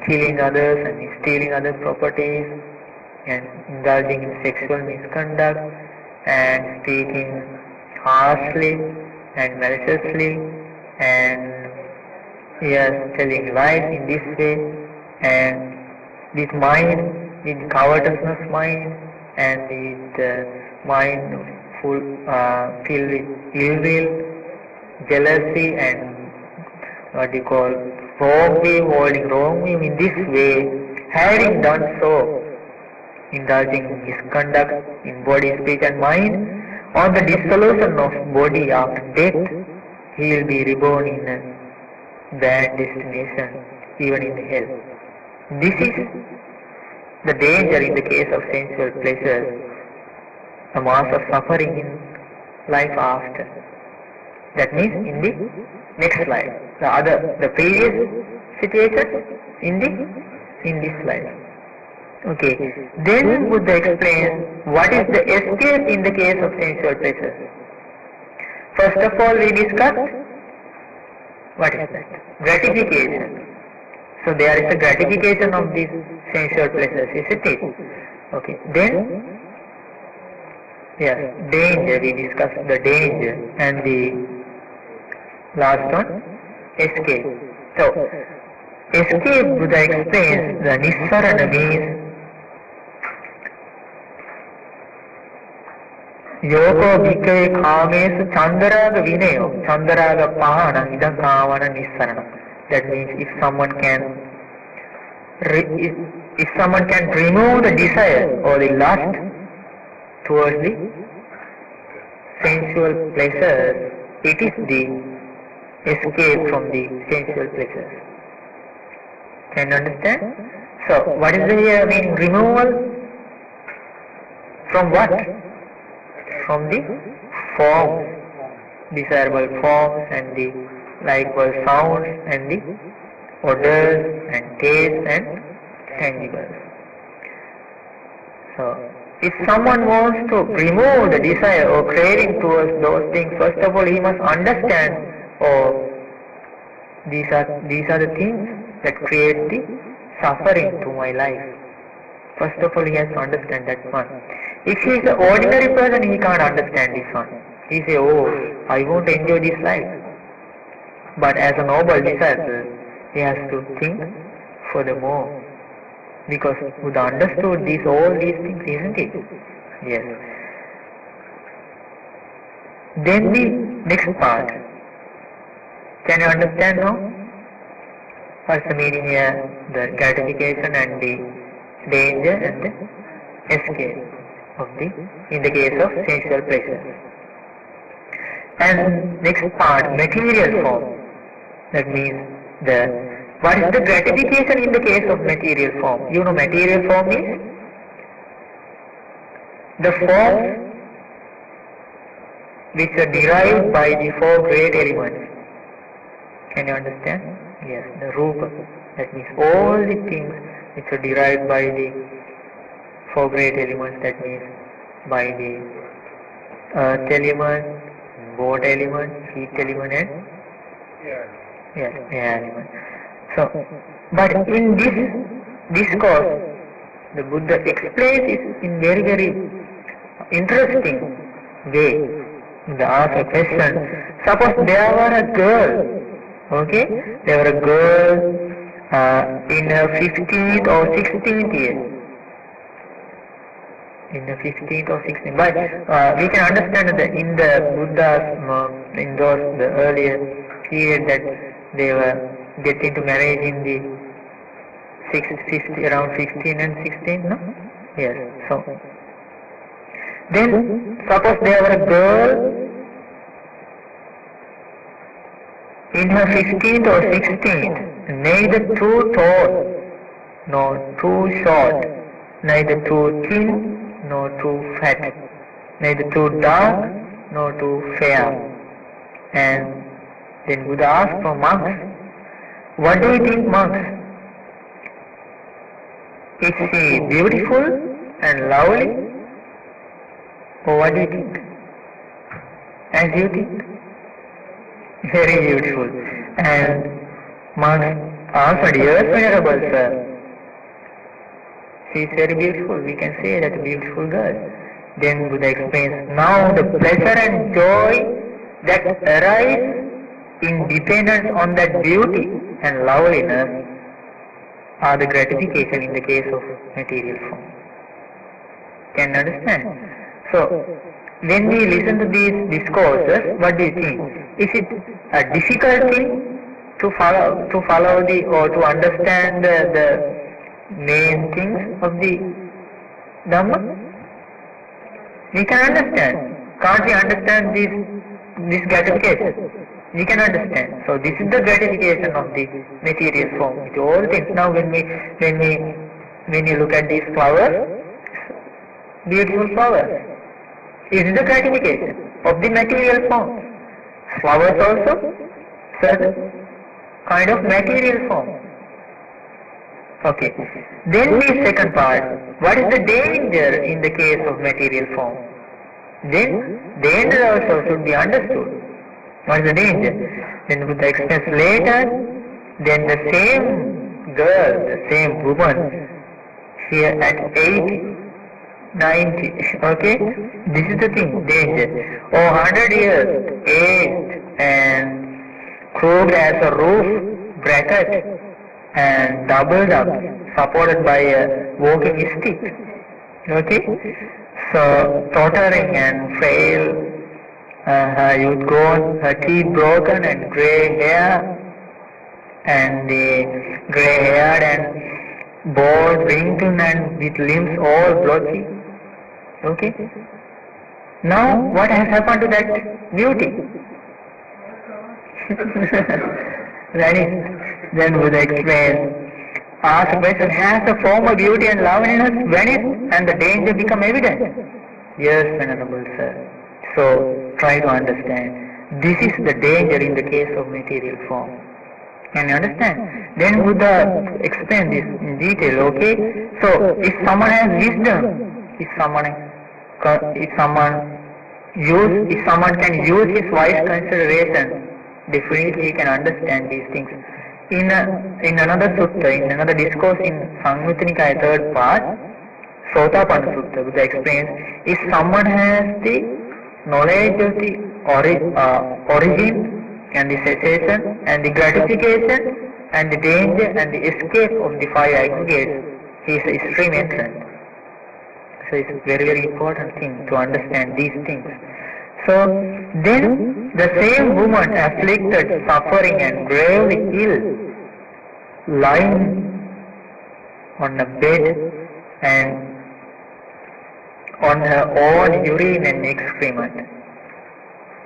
killing others and stealing other properties and indulging in sexual misconduct and speaking harshly and maliciously and telling lies in this way, and with mind, with covetousness mind and with mind filled with ill will, jealousy and what you call wrong view, holding wrong view. In this way, having done so, indulging in misconduct in body, speech and mind, on the dissolution of body after death, he will be reborn in a bad destination, even in hell. This is the danger in the case of sensual pleasure, a mass of suffering in life after. That means in the next life. The previous situation in this life. Okay. Then Buddha explains what is the escape in the case of sensual pleasure. First of all, we discussed what is that? Gratification. So there is a gratification of these sensual pleasures, isn't it? Okay. Then, danger. We discussed the danger, and the last one, escape. So, escape, Buddha explains, the nissarana means Yoko bhikkhave kāmesu chandaraga vinayo chandaraga pahana idam kāvana nissarana. That means if someone can remove the desire or the lust towards the sensual pleasures, it is the escape from the sensual pleasures. Can you understand? So, what is the here meaning? Removal from what? From the forms, desirable forms and the likewise sounds and the odors and tastes and tangibles. So, if someone wants to remove the desire or craving towards those things, first of all he must understand, these are the things that create the suffering to my life. First of all he has to understand that one. If he is an ordinary person, he can't understand this one. He say, I won't enjoy this life. But as a noble disciple, he has to think furthermore. Because Buddha understood all these things, isn't it? Yes. Then the next part. Can you understand now? What's the meaning here? The gratification and the danger and the escape in the case of sensual pleasure. And next part, material form. That means what is the gratification in the case of material form? You know material form is the forms which are derived by the four great elements. Can you understand? Yes, the rupa. That means all the things which are derived by the four great elements, that means by the earth element, water element, heat element and air element. So, but in this discourse, the Buddha explains it in very, very interesting way. They ask a question. Suppose there were a girl, there were a girl in her 15th or 16th year. In the 15th or 16th. But we can understand that in the Buddha's, in the earlier period, that they were getting to marriage in the around 15 and 16, no? Yes. So, then suppose there were a girl In her 15th or 16th, neither too tall nor too short, neither too thin nor too fat, neither too dark nor too fair. And then Buddha asked for monks, what do you think, monks? Is she beautiful and lovely? Or what do you think? As you think? Very beautiful. And monks answered, yes, Venerable Sir. She is very beautiful. We can say that a beautiful girl. Then Buddha explains, now the pleasure and joy that arise in dependence on that beauty and loveliness are the gratification in the case of material form. Can you understand? So, when we listen to these discourses, what do you think? Is it a difficult thing to follow the or to understand the main things of the Dhamma? We can understand. Can't we understand this gratification? We can understand. So this is the gratification of the material form. With all things. Now when you look at these flowers, beautiful flowers, is the gratification of the material form. Flowers also certain kind of material form. Okay. Then the second part, what is the danger in the case of material form? Then danger also should be understood. What is the danger? Then Buddha explains later, then the same girl, the same woman, here at 80, 90, okay? This is the thing, danger. 100 years, aged and crooked as a roof bracket and doubled up, supported by a walking stick, okay? So, tottering and frail, her youth gone, her teeth broken and grey hair, and the grey haired and bald, wrinkled and with limbs all blotchy. Okay? Now, what has happened to that beauty? Then Buddha explains, ask the question, has the former beauty and loveliness vanished and the danger become evident? Yes, Venerable Sir. So, try to understand. This is the danger in the case of material form. Can you understand? Then Buddha explained this in detail, okay? So, if someone has wisdom, if someone can use his wise consideration, definitely he can understand these things. In another sutta, in another discourse in Samyutta Nikaya third part, Sotapanna Sutta, Buddha explains, if someone has the knowledge of the origin and the cessation and the gratification and the danger and the escape of the five aggregates, he is a stream entrant. So it's a very, very important thing to understand these things. So then the same woman afflicted, suffering and gravely ill, lying on a bed and on her own urine and excrement.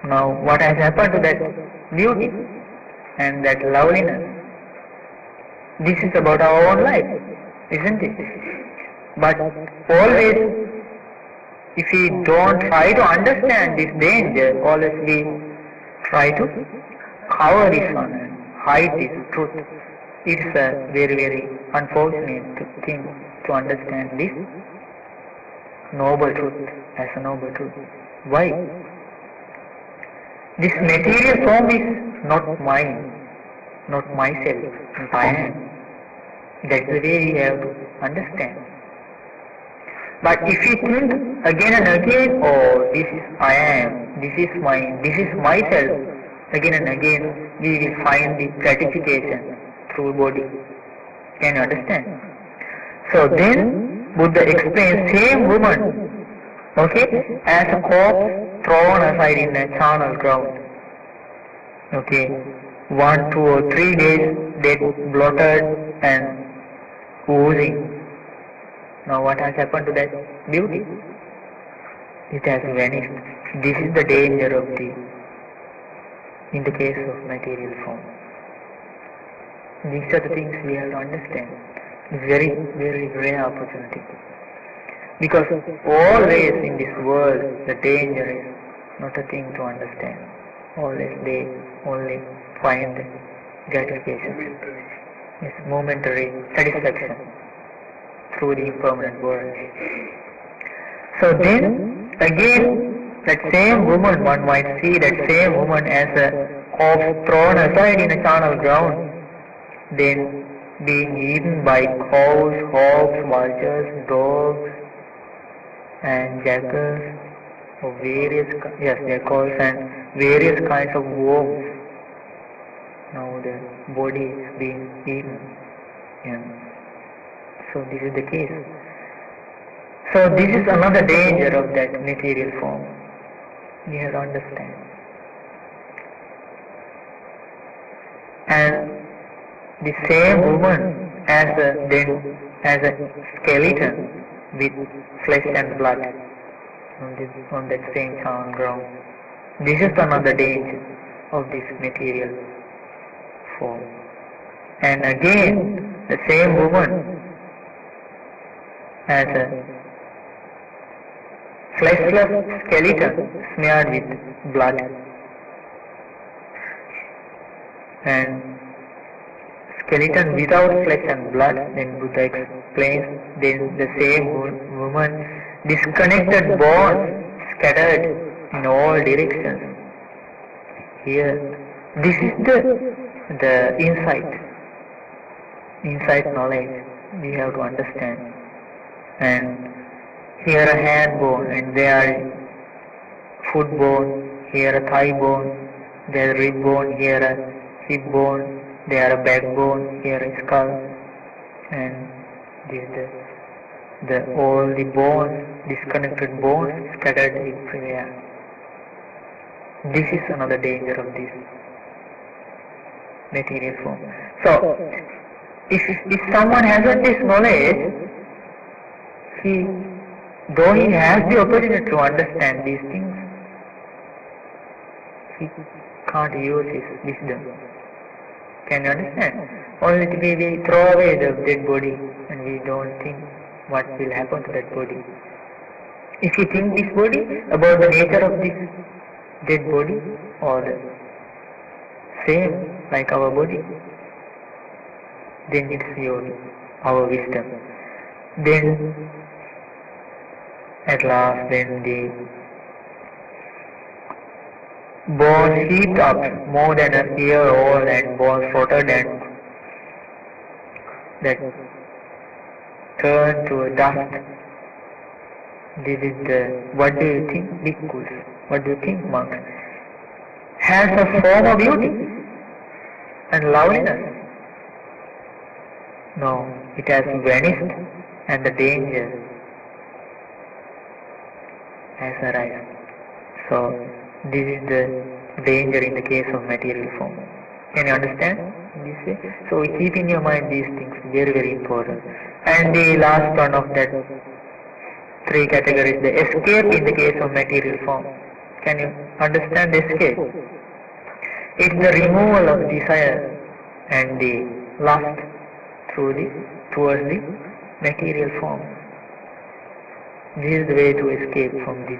Now what has happened to that beauty and that loveliness? This is about our own life, isn't it? But always, if we don't try to understand this danger, always we try to cover this one and hide this truth. It is a very, very unfortunate thing to understand this noble truth as a noble truth. Why? This material form is not mine, not myself, not I am. That's the way we have to understand. But if we think again and again, oh, this is I am, this is mine, this is myself, again and again, we will find the gratification through body. Can you understand? So then, Buddha explains, same woman, okay, as a corpse thrown aside in a charnel ground. Okay, 1, 2 or 3 days, dead, bloated and oozing. Now what has happened to that beauty? It has vanished. This is the danger of the in the case of material form. These are the things we have to understand. Very, very rare opportunity. Because always in this world, the danger is not a thing to understand. Always they only find gratification. It's momentary satisfaction through the impermanent world. So then, again, that same woman, one might see that same woman as a corpse thrown aside in a charnel ground, then being eaten by cows, hogs, vultures, dogs, and jackals of various jackals and various kinds of worms. Now the body is being eaten. Yeah. So this is the case. So this is another danger of that material form. We have to understand. And the same woman as a skeleton with flesh and blood on that same charnel ground. This is another danger of this material form. And again, the same woman as a fleshless skeleton smeared with blood. And skeleton without flesh and blood, then Buddha explains, then the same woman, disconnected bones scattered in all directions. Here, this is the insight knowledge we have to understand. And here a hand bone, and there foot bone, here a thigh bone, there a rib bone, here a hip bone, there a backbone, here a skull, and this is all the bones, disconnected bones scattered everywhere. This is another danger of this material form. So, if someone hasn't this knowledge, though he has the opportunity to understand these things, he can't use his wisdom. Can you understand? Only we throw away the dead body and we don't think what will happen to that body. If you think this body, about the nature of this dead body, or the same like our body, then it's our wisdom. Then at last, then the bones heaped up more than a year old and bones rotted and that turned to a dust. This is what do you think, bhikkhus? What do you think, monks? Has a form of beauty and loveliness. No, it has vanished and the danger has arisen. So, this is the danger in the case of material form. Can you understand this way? So keep in your mind these things, very, very important. And the last one of that three categories, the escape in the case of material form. Can you understand the escape? It's the removal of desire and the lust towards the material form. This is the way to escape from this.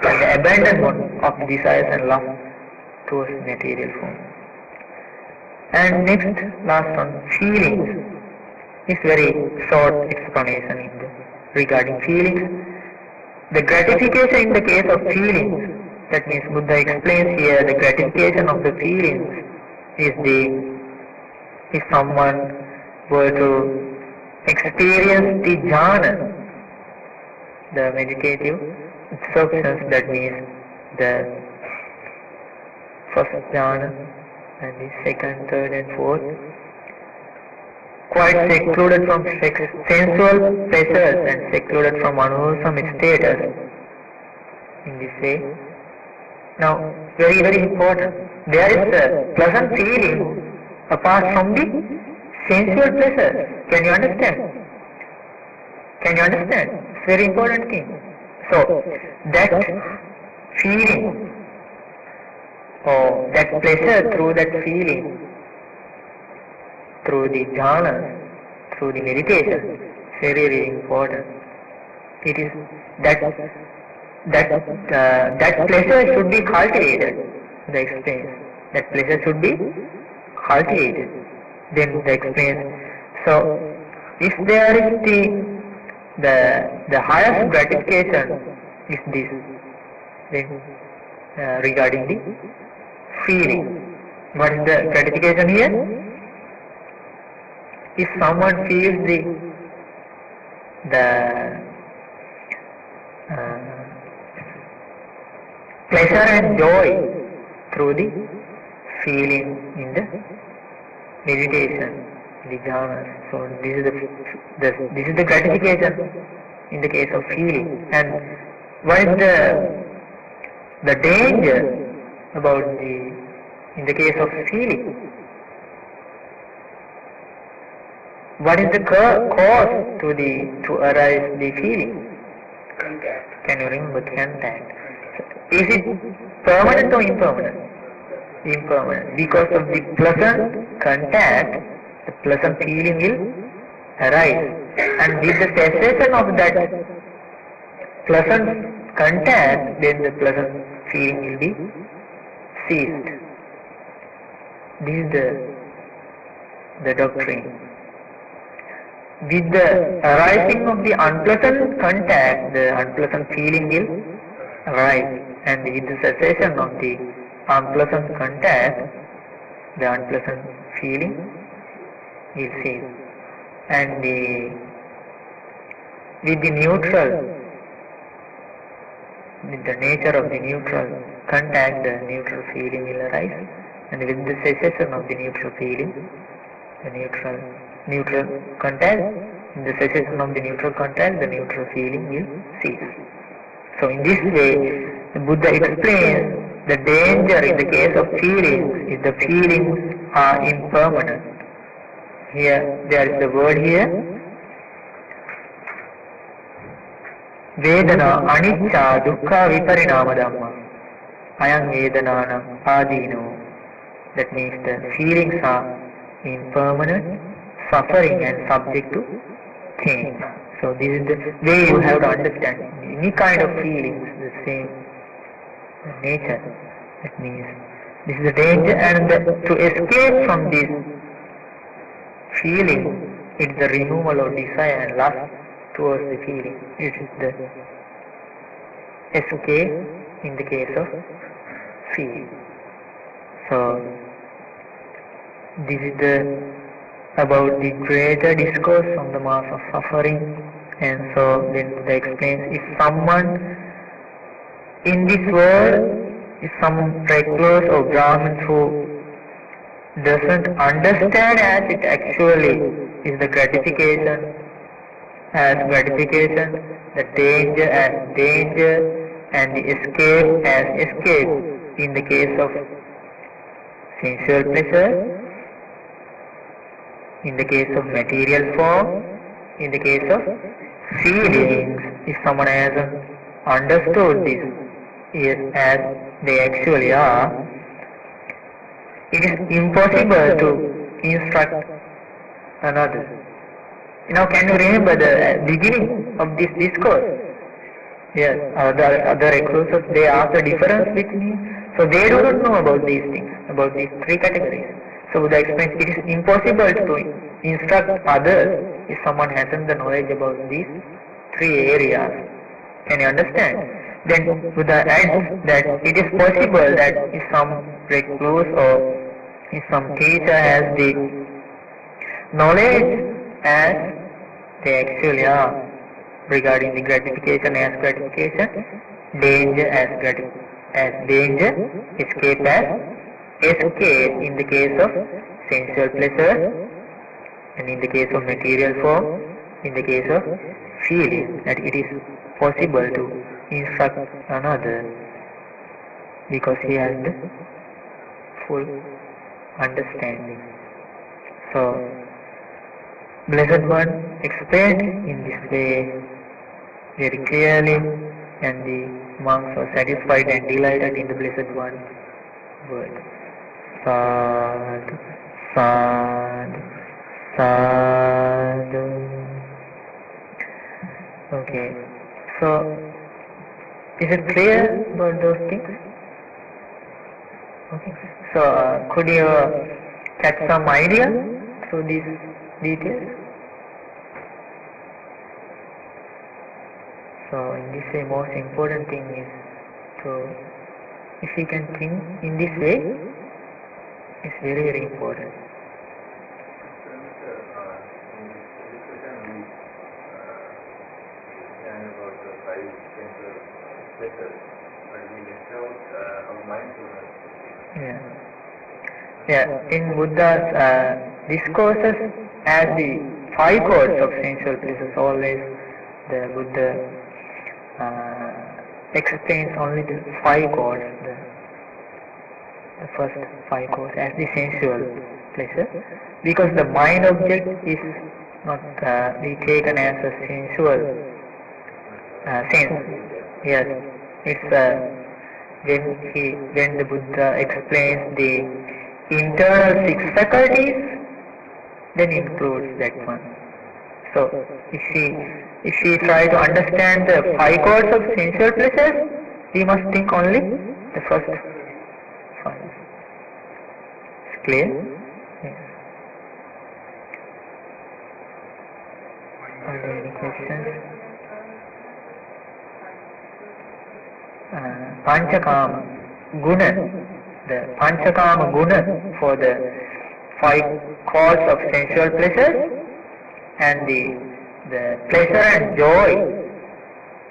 And the abandonment of desires and lust towards material form. And next, last one, feelings. It's very short explanation regarding feelings. The gratification in the case of feelings, that means Buddha explains here the gratification of the feelings is if someone were to experience the jhana, the meditative instructions, that means the first jhana and the second, third and fourth, quite secluded from sensual pleasures and secluded from unwholesome status in this way. Now, very, very important, there is a pleasant feeling apart from the sensual pleasure. Can you understand? Can you understand? It's a very important thing. So, that feeling or that pleasure through that feeling, through the jhana, through the meditation, very, very important. It is that pleasure should be cultivated. The explains that pleasure should be cultivated. Then the explains. So, if there is the highest gratification is this, then regarding the feeling. What is the gratification here? If someone feels the pleasure and joy through the feeling in the meditation, the jhana. So this is the gratification in the case of feeling. And what is the danger about in the case of feeling? What is the cause to arise the feeling? Contact. Can you remember contact? Is it permanent or impermanent? Impermanent. Because of the pleasant contact, the pleasant feeling will arise. And with the cessation of that pleasant contact, then the pleasant feeling will be ceased. This is the doctrine. With the arising of the unpleasant contact, the unpleasant feeling will arise, and with the cessation of the unpleasant contact, the unpleasant feeling will cease. And with the neutral, with the nature of the neutral contact, the neutral feeling will arise, and with the cessation of the neutral feeling, the neutral contact, in the cessation of the neutral contact, the neutral feeling will cease. So in this way, the Buddha explains the danger in the case of feelings is the feelings are impermanent. Here, there is the word here, Vedana anicca dukkha viparinama dhamma. Ayam vedanana adino. That means the feelings are impermanent, suffering and subject to change. So this is the way you have to understand. Any kind of feelings, the same nature. That means this is the danger, and to escape from this feeling, it is the removal of desire and lust towards the feeling. It is the escape in the case of feeling. So this is about the greater discourse on the mass of suffering. And so then they explains, if someone in this world, if some recluse or Brahmin who doesn't understand as it actually is the gratification as gratification, the danger as danger, and the escape as escape in the case of sensual pleasure, in the case of material form, in the case of feelings. If someone hasn't understood this as they actually are, it is impossible to instruct another. Now, can you remember the beginning of this discourse? Yes, other recluses, they ask the difference between, so they do not know about these things, about these three categories. So Buddha explains it is impossible to instruct others if someone hasn't the knowledge about these three areas. Can you understand? Then Buddha adds that it is possible that if some recluse or if some teacher has the knowledge as they actually are regarding the gratification as gratification, danger as danger, escape as escape in the case of sensual pleasure, and in the case of material form, in the case of feeling, that it is possible to instruct another because he has the full understanding. So, Blessed One explained in this way very clearly, and the monks were satisfied and delighted in the Blessed One. word. Sadhu, sadhu, sadhu. Okay, so is it clear about those things? Okay, so could you get some idea through these details? So in this way, most important thing is to, if we can think in this way, it's very, very important. Yeah. In Buddha's discourses, as the 5 codes of sensual pleasures, always the Buddha explains only the 5 codes, the first 5 codes as the sensual pleasure, because the mind object is not be taken as a sensual sense. Yes, it's when the Buddha explains the internal 6 faculties, then includes that one. So if we try to understand the 5 codes of sensual pleasures, we must think only the first 5. It's clear? Yes. Are there any questions? Panchakama guna, the Panchakama guna for the 5 codes of sensual pleasures, and the pleasure and joy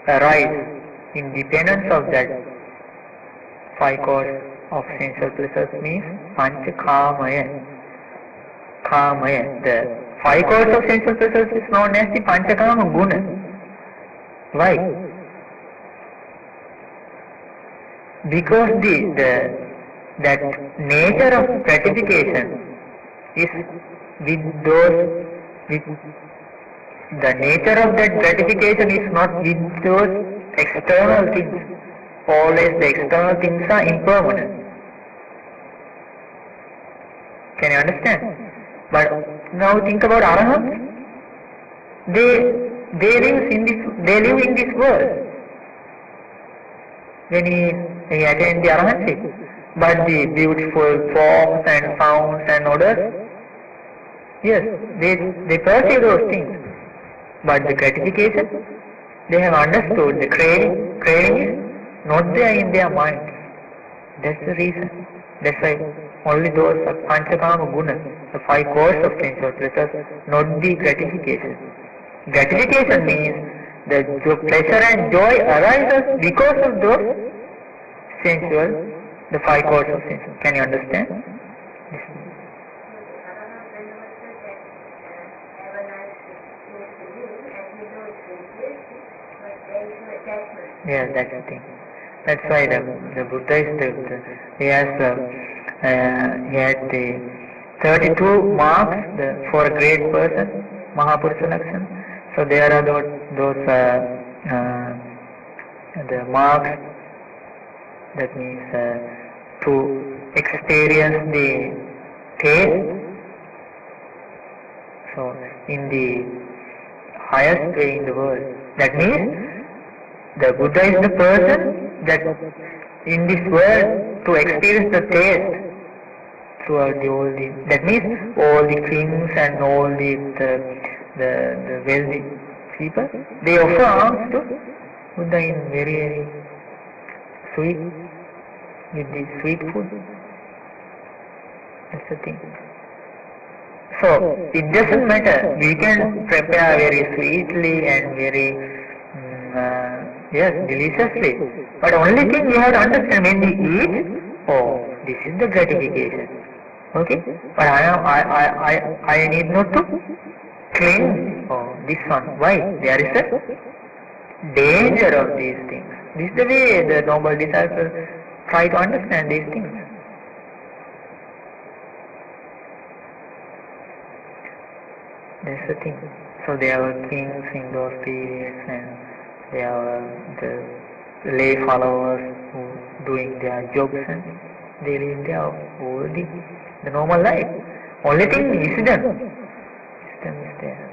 arise independence of that 5 codes of sensual pleasures means Panchakamaya. Kamaya. The 5 codes of sensual pleasures is known as the Panchakama guna. Why? Because that nature of gratification is with the nature of that gratification is not with those external things. Always the external things are impermanent. Can you understand? But now think about arahants. They live in this world. When he attained the arahantship, but the beautiful forms and sounds and odors, yes, they perceive those things. But the gratification, they have understood the craving is not there in their mind. That's the reason. That's why only those are Panchakama guna, the 5 codes of sensual pleasures, not the gratification. Gratification means the pleasure and joy arises because of those sensual, the 5 codes of sensual. Can you understand? Yes, that's the thing. That's why the Buddha is he had the 32 marks for a great person, Mahapurusha Lakshana. So there are those the marks, that means to experience the taste. So in the highest way in the world, that means the Buddha is the person that in this world to experience the taste throughout that means all the kings and all the wealthy people, they offer alms to Buddha in very, very sweet, with the sweet food. That's the thing. So it doesn't matter, we can prepare very sweetly and very deliciously, but only thing we have to understand, when we eat, oh, this is the gratification. Okay, but I need not to cling this one. Why? There is a danger of these things. This is the way the noble disciples try to understand these things. That's the thing. So there were kings in those periods, and there were the lay followers who doing their jobs, and They live their all the normal life. Only thing wisdom is there.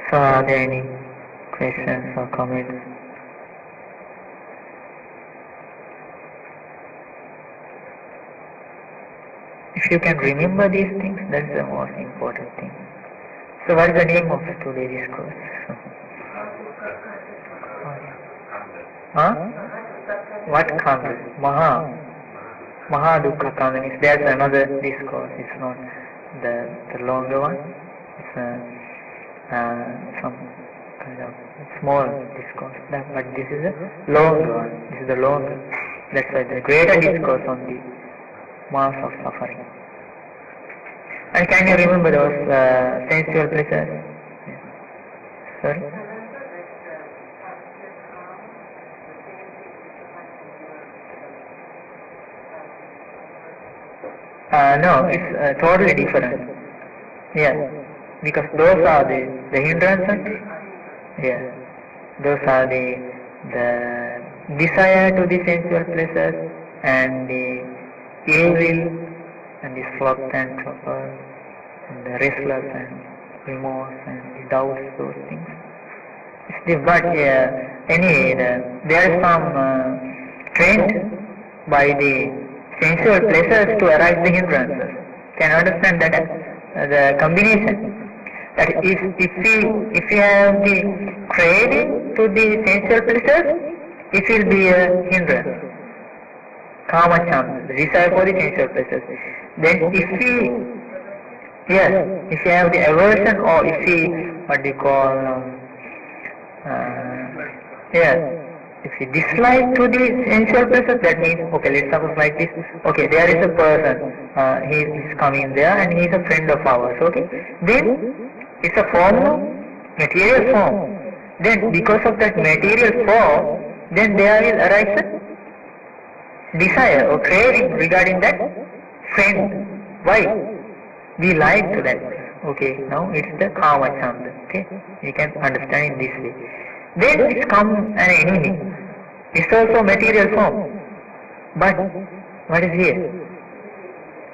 So are there any questions or comments? If you can remember these things, that's the most important thing. So what is the name of today's discourse? Huh? What comes? Mahadukha Kanda means there's another discourse. It's not the longer one. It's some kind of small discourse. But this is a longer one. This is the longer. That's why the greater discourse on the mass of suffering. And can you remember those sensual pleasures? Sorry? No, it's totally different. Yeah, because those are the hindrances. Yeah, those are the desire to the sensual pleasures and the ill will and the sloth and trouble and the restless and remorse and the doubts, those things. But anyway, there is some trend by the sensual pleasures to arise the hindrances. Can you understand that the combination? That if we have the craving to the sensual pleasures, it will be a hindrance. Kama cham, the desire for the sensual pleasures. Then if we have the aversion, or if we, what do you call, if we dislike to the sensual pleasures, that means, okay, let's suppose like this, okay, there is a person, he is coming there and he is a friend of ours, okay, then it's a form, material form, then because of that material form, then there will arise a desire or craving regarding that friend. Why? We like to that. Okay, now it's the kama chanda. Okay, you can understand in this way. Then it comes an enemy. It's also material form. But what is here?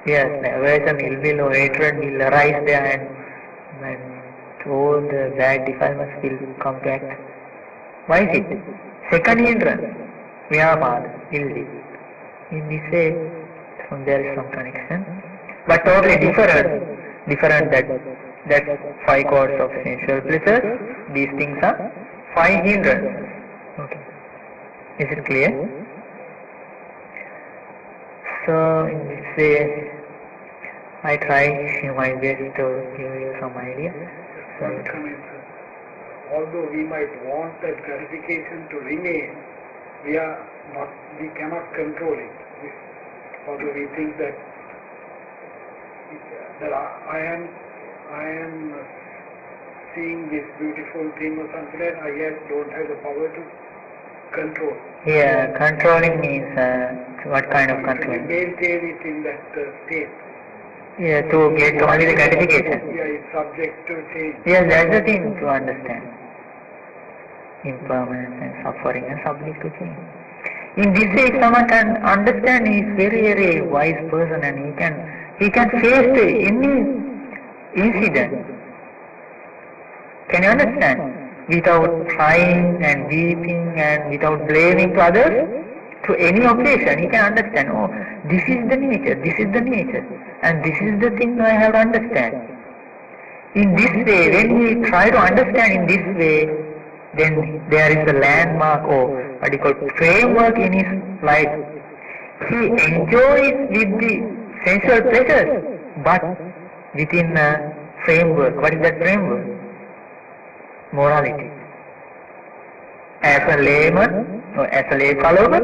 Yes, aversion, ill will or hatred will arise there, and all the bad defilements will come back. Why is it? Second hindrance, vyapada, ill will. In this way, there is some connection, but totally different that 5 chords of sensual pleasures. These things are 5 hindrances. Okay, is it clear? So in this way, I try my best to give you some idea. So, although we might want that gratification to remain, we cannot control it. Although we think that I am seeing this beautiful thing or something like that, I yet don't have the power to control. Yeah, controlling means what kind of controlling? Maintain it in that state. Yeah, to get only the gratification. Yeah, it's subject to change. Yes, that's the thing to understand. Impermanence and suffering and subject to change. In this way, if someone can understand, he is very, very wise person, and he can face any incident. Can you understand? Without crying and weeping and without blaming to others, to any occasion, he can understand, oh, this is the nature, and this is the thing I have to understand. In this way, when he try to understand in this way, then there is a landmark or what you call framework in his life. He enjoys with the sensual pleasures, but within a framework. What is that framework? Morality. As a layman or as a lay follower,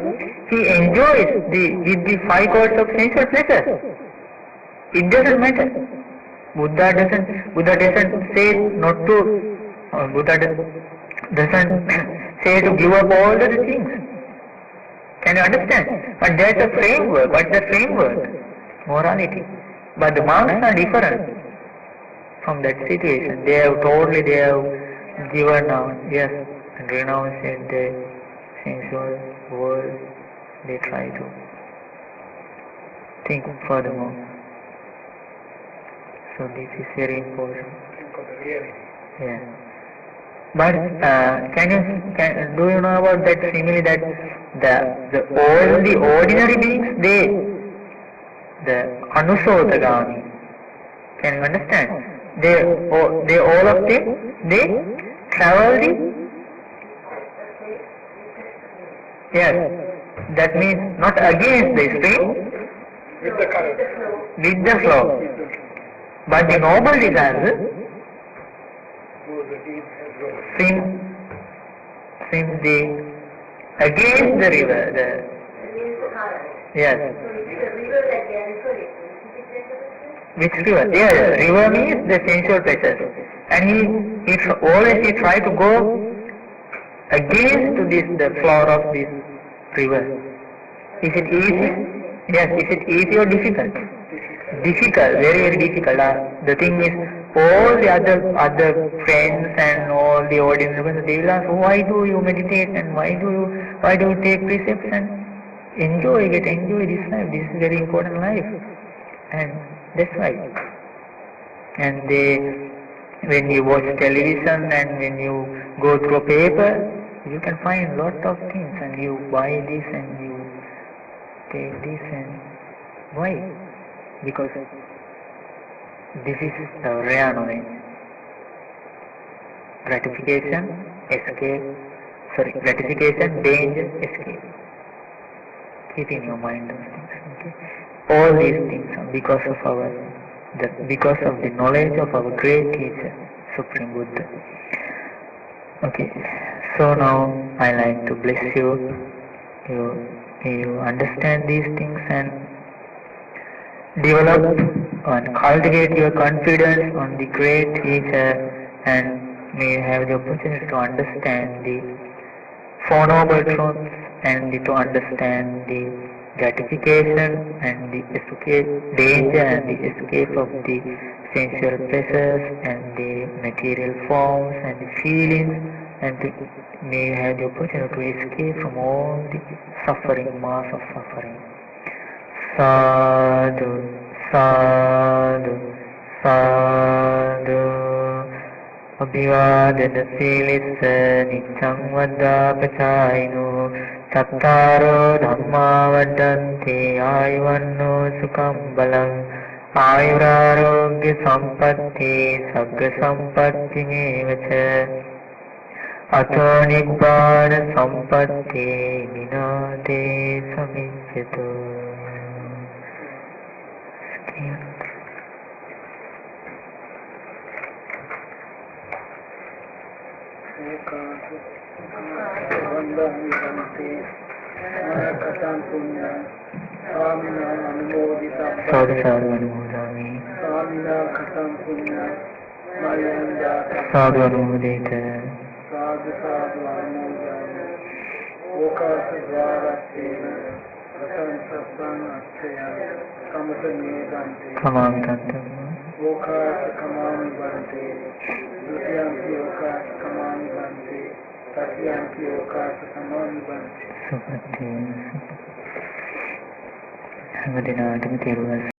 he enjoys with the 5 chords of sensual pleasures. It doesn't matter. Buddha doesn't say not to, or Buddha doesn't say to give up all the things. Can you understand? But there's a framework. What's the framework? Morality. But the monks are different from that situation. They have given out, yes, and renounced the sensual world they try to think furthermore. So this is very important. Think of the reality. Yeah. But do you know about that simile that all the ordinary beings, the Anusotagami, can you understand? They all of them, they travel yes, that means not against the stream, With the current. with the flow. But the noble desires Those the deeds as well. seem against the river. Yes. Which river? Yeah, river means the sensual pleasures. And he try to go against the flow of this river. Is it easy? Yes. Is it easy or difficult? Difficult, very, very difficult. The thing is, all the other friends and all the ordinary people, they will ask, why do you meditate and why do you take precepts and enjoy this life? This is very important life, and that's why. And when you watch television and when you go through a paper, you can find lot of things, and you buy this and you take this, and why? Because this is the rare knowledge. Gratification, danger, escape. Keep in your mind those things. Okay? All these things are because of the knowledge of our great teacher, Supreme Buddha. Okay, so now I like to bless you. You understand these things and develop and cultivate your confidence on the great teacher, and may you have the opportunity to understand the Four Noble Truths and to understand the gratification and the escape, danger and the escape of the sensual pleasures and the material forms and the feelings, and may you have the opportunity to escape from all the suffering, mass of suffering. Sadhu, sadhu, sadhu. Abhivadana silissa niccang vaddapachayino tattaro dhamma vaddanti ayuvanno sukham balam ayurarogya sampatti sagga sampatti mevacha ato nibbana sampatti vinate samiccato. Sadhu anumodami. Sadhu anumodita. Sadhu anumodami. Okasa dvaratena ratan satsang acchaya kamata nedante. Kamami tantam. Okasa kamami bante. Dutyanti okasa kamami bante. Tatyanti okasa kamami bante. Sukati. හැම දිනාටම තෙරුවන්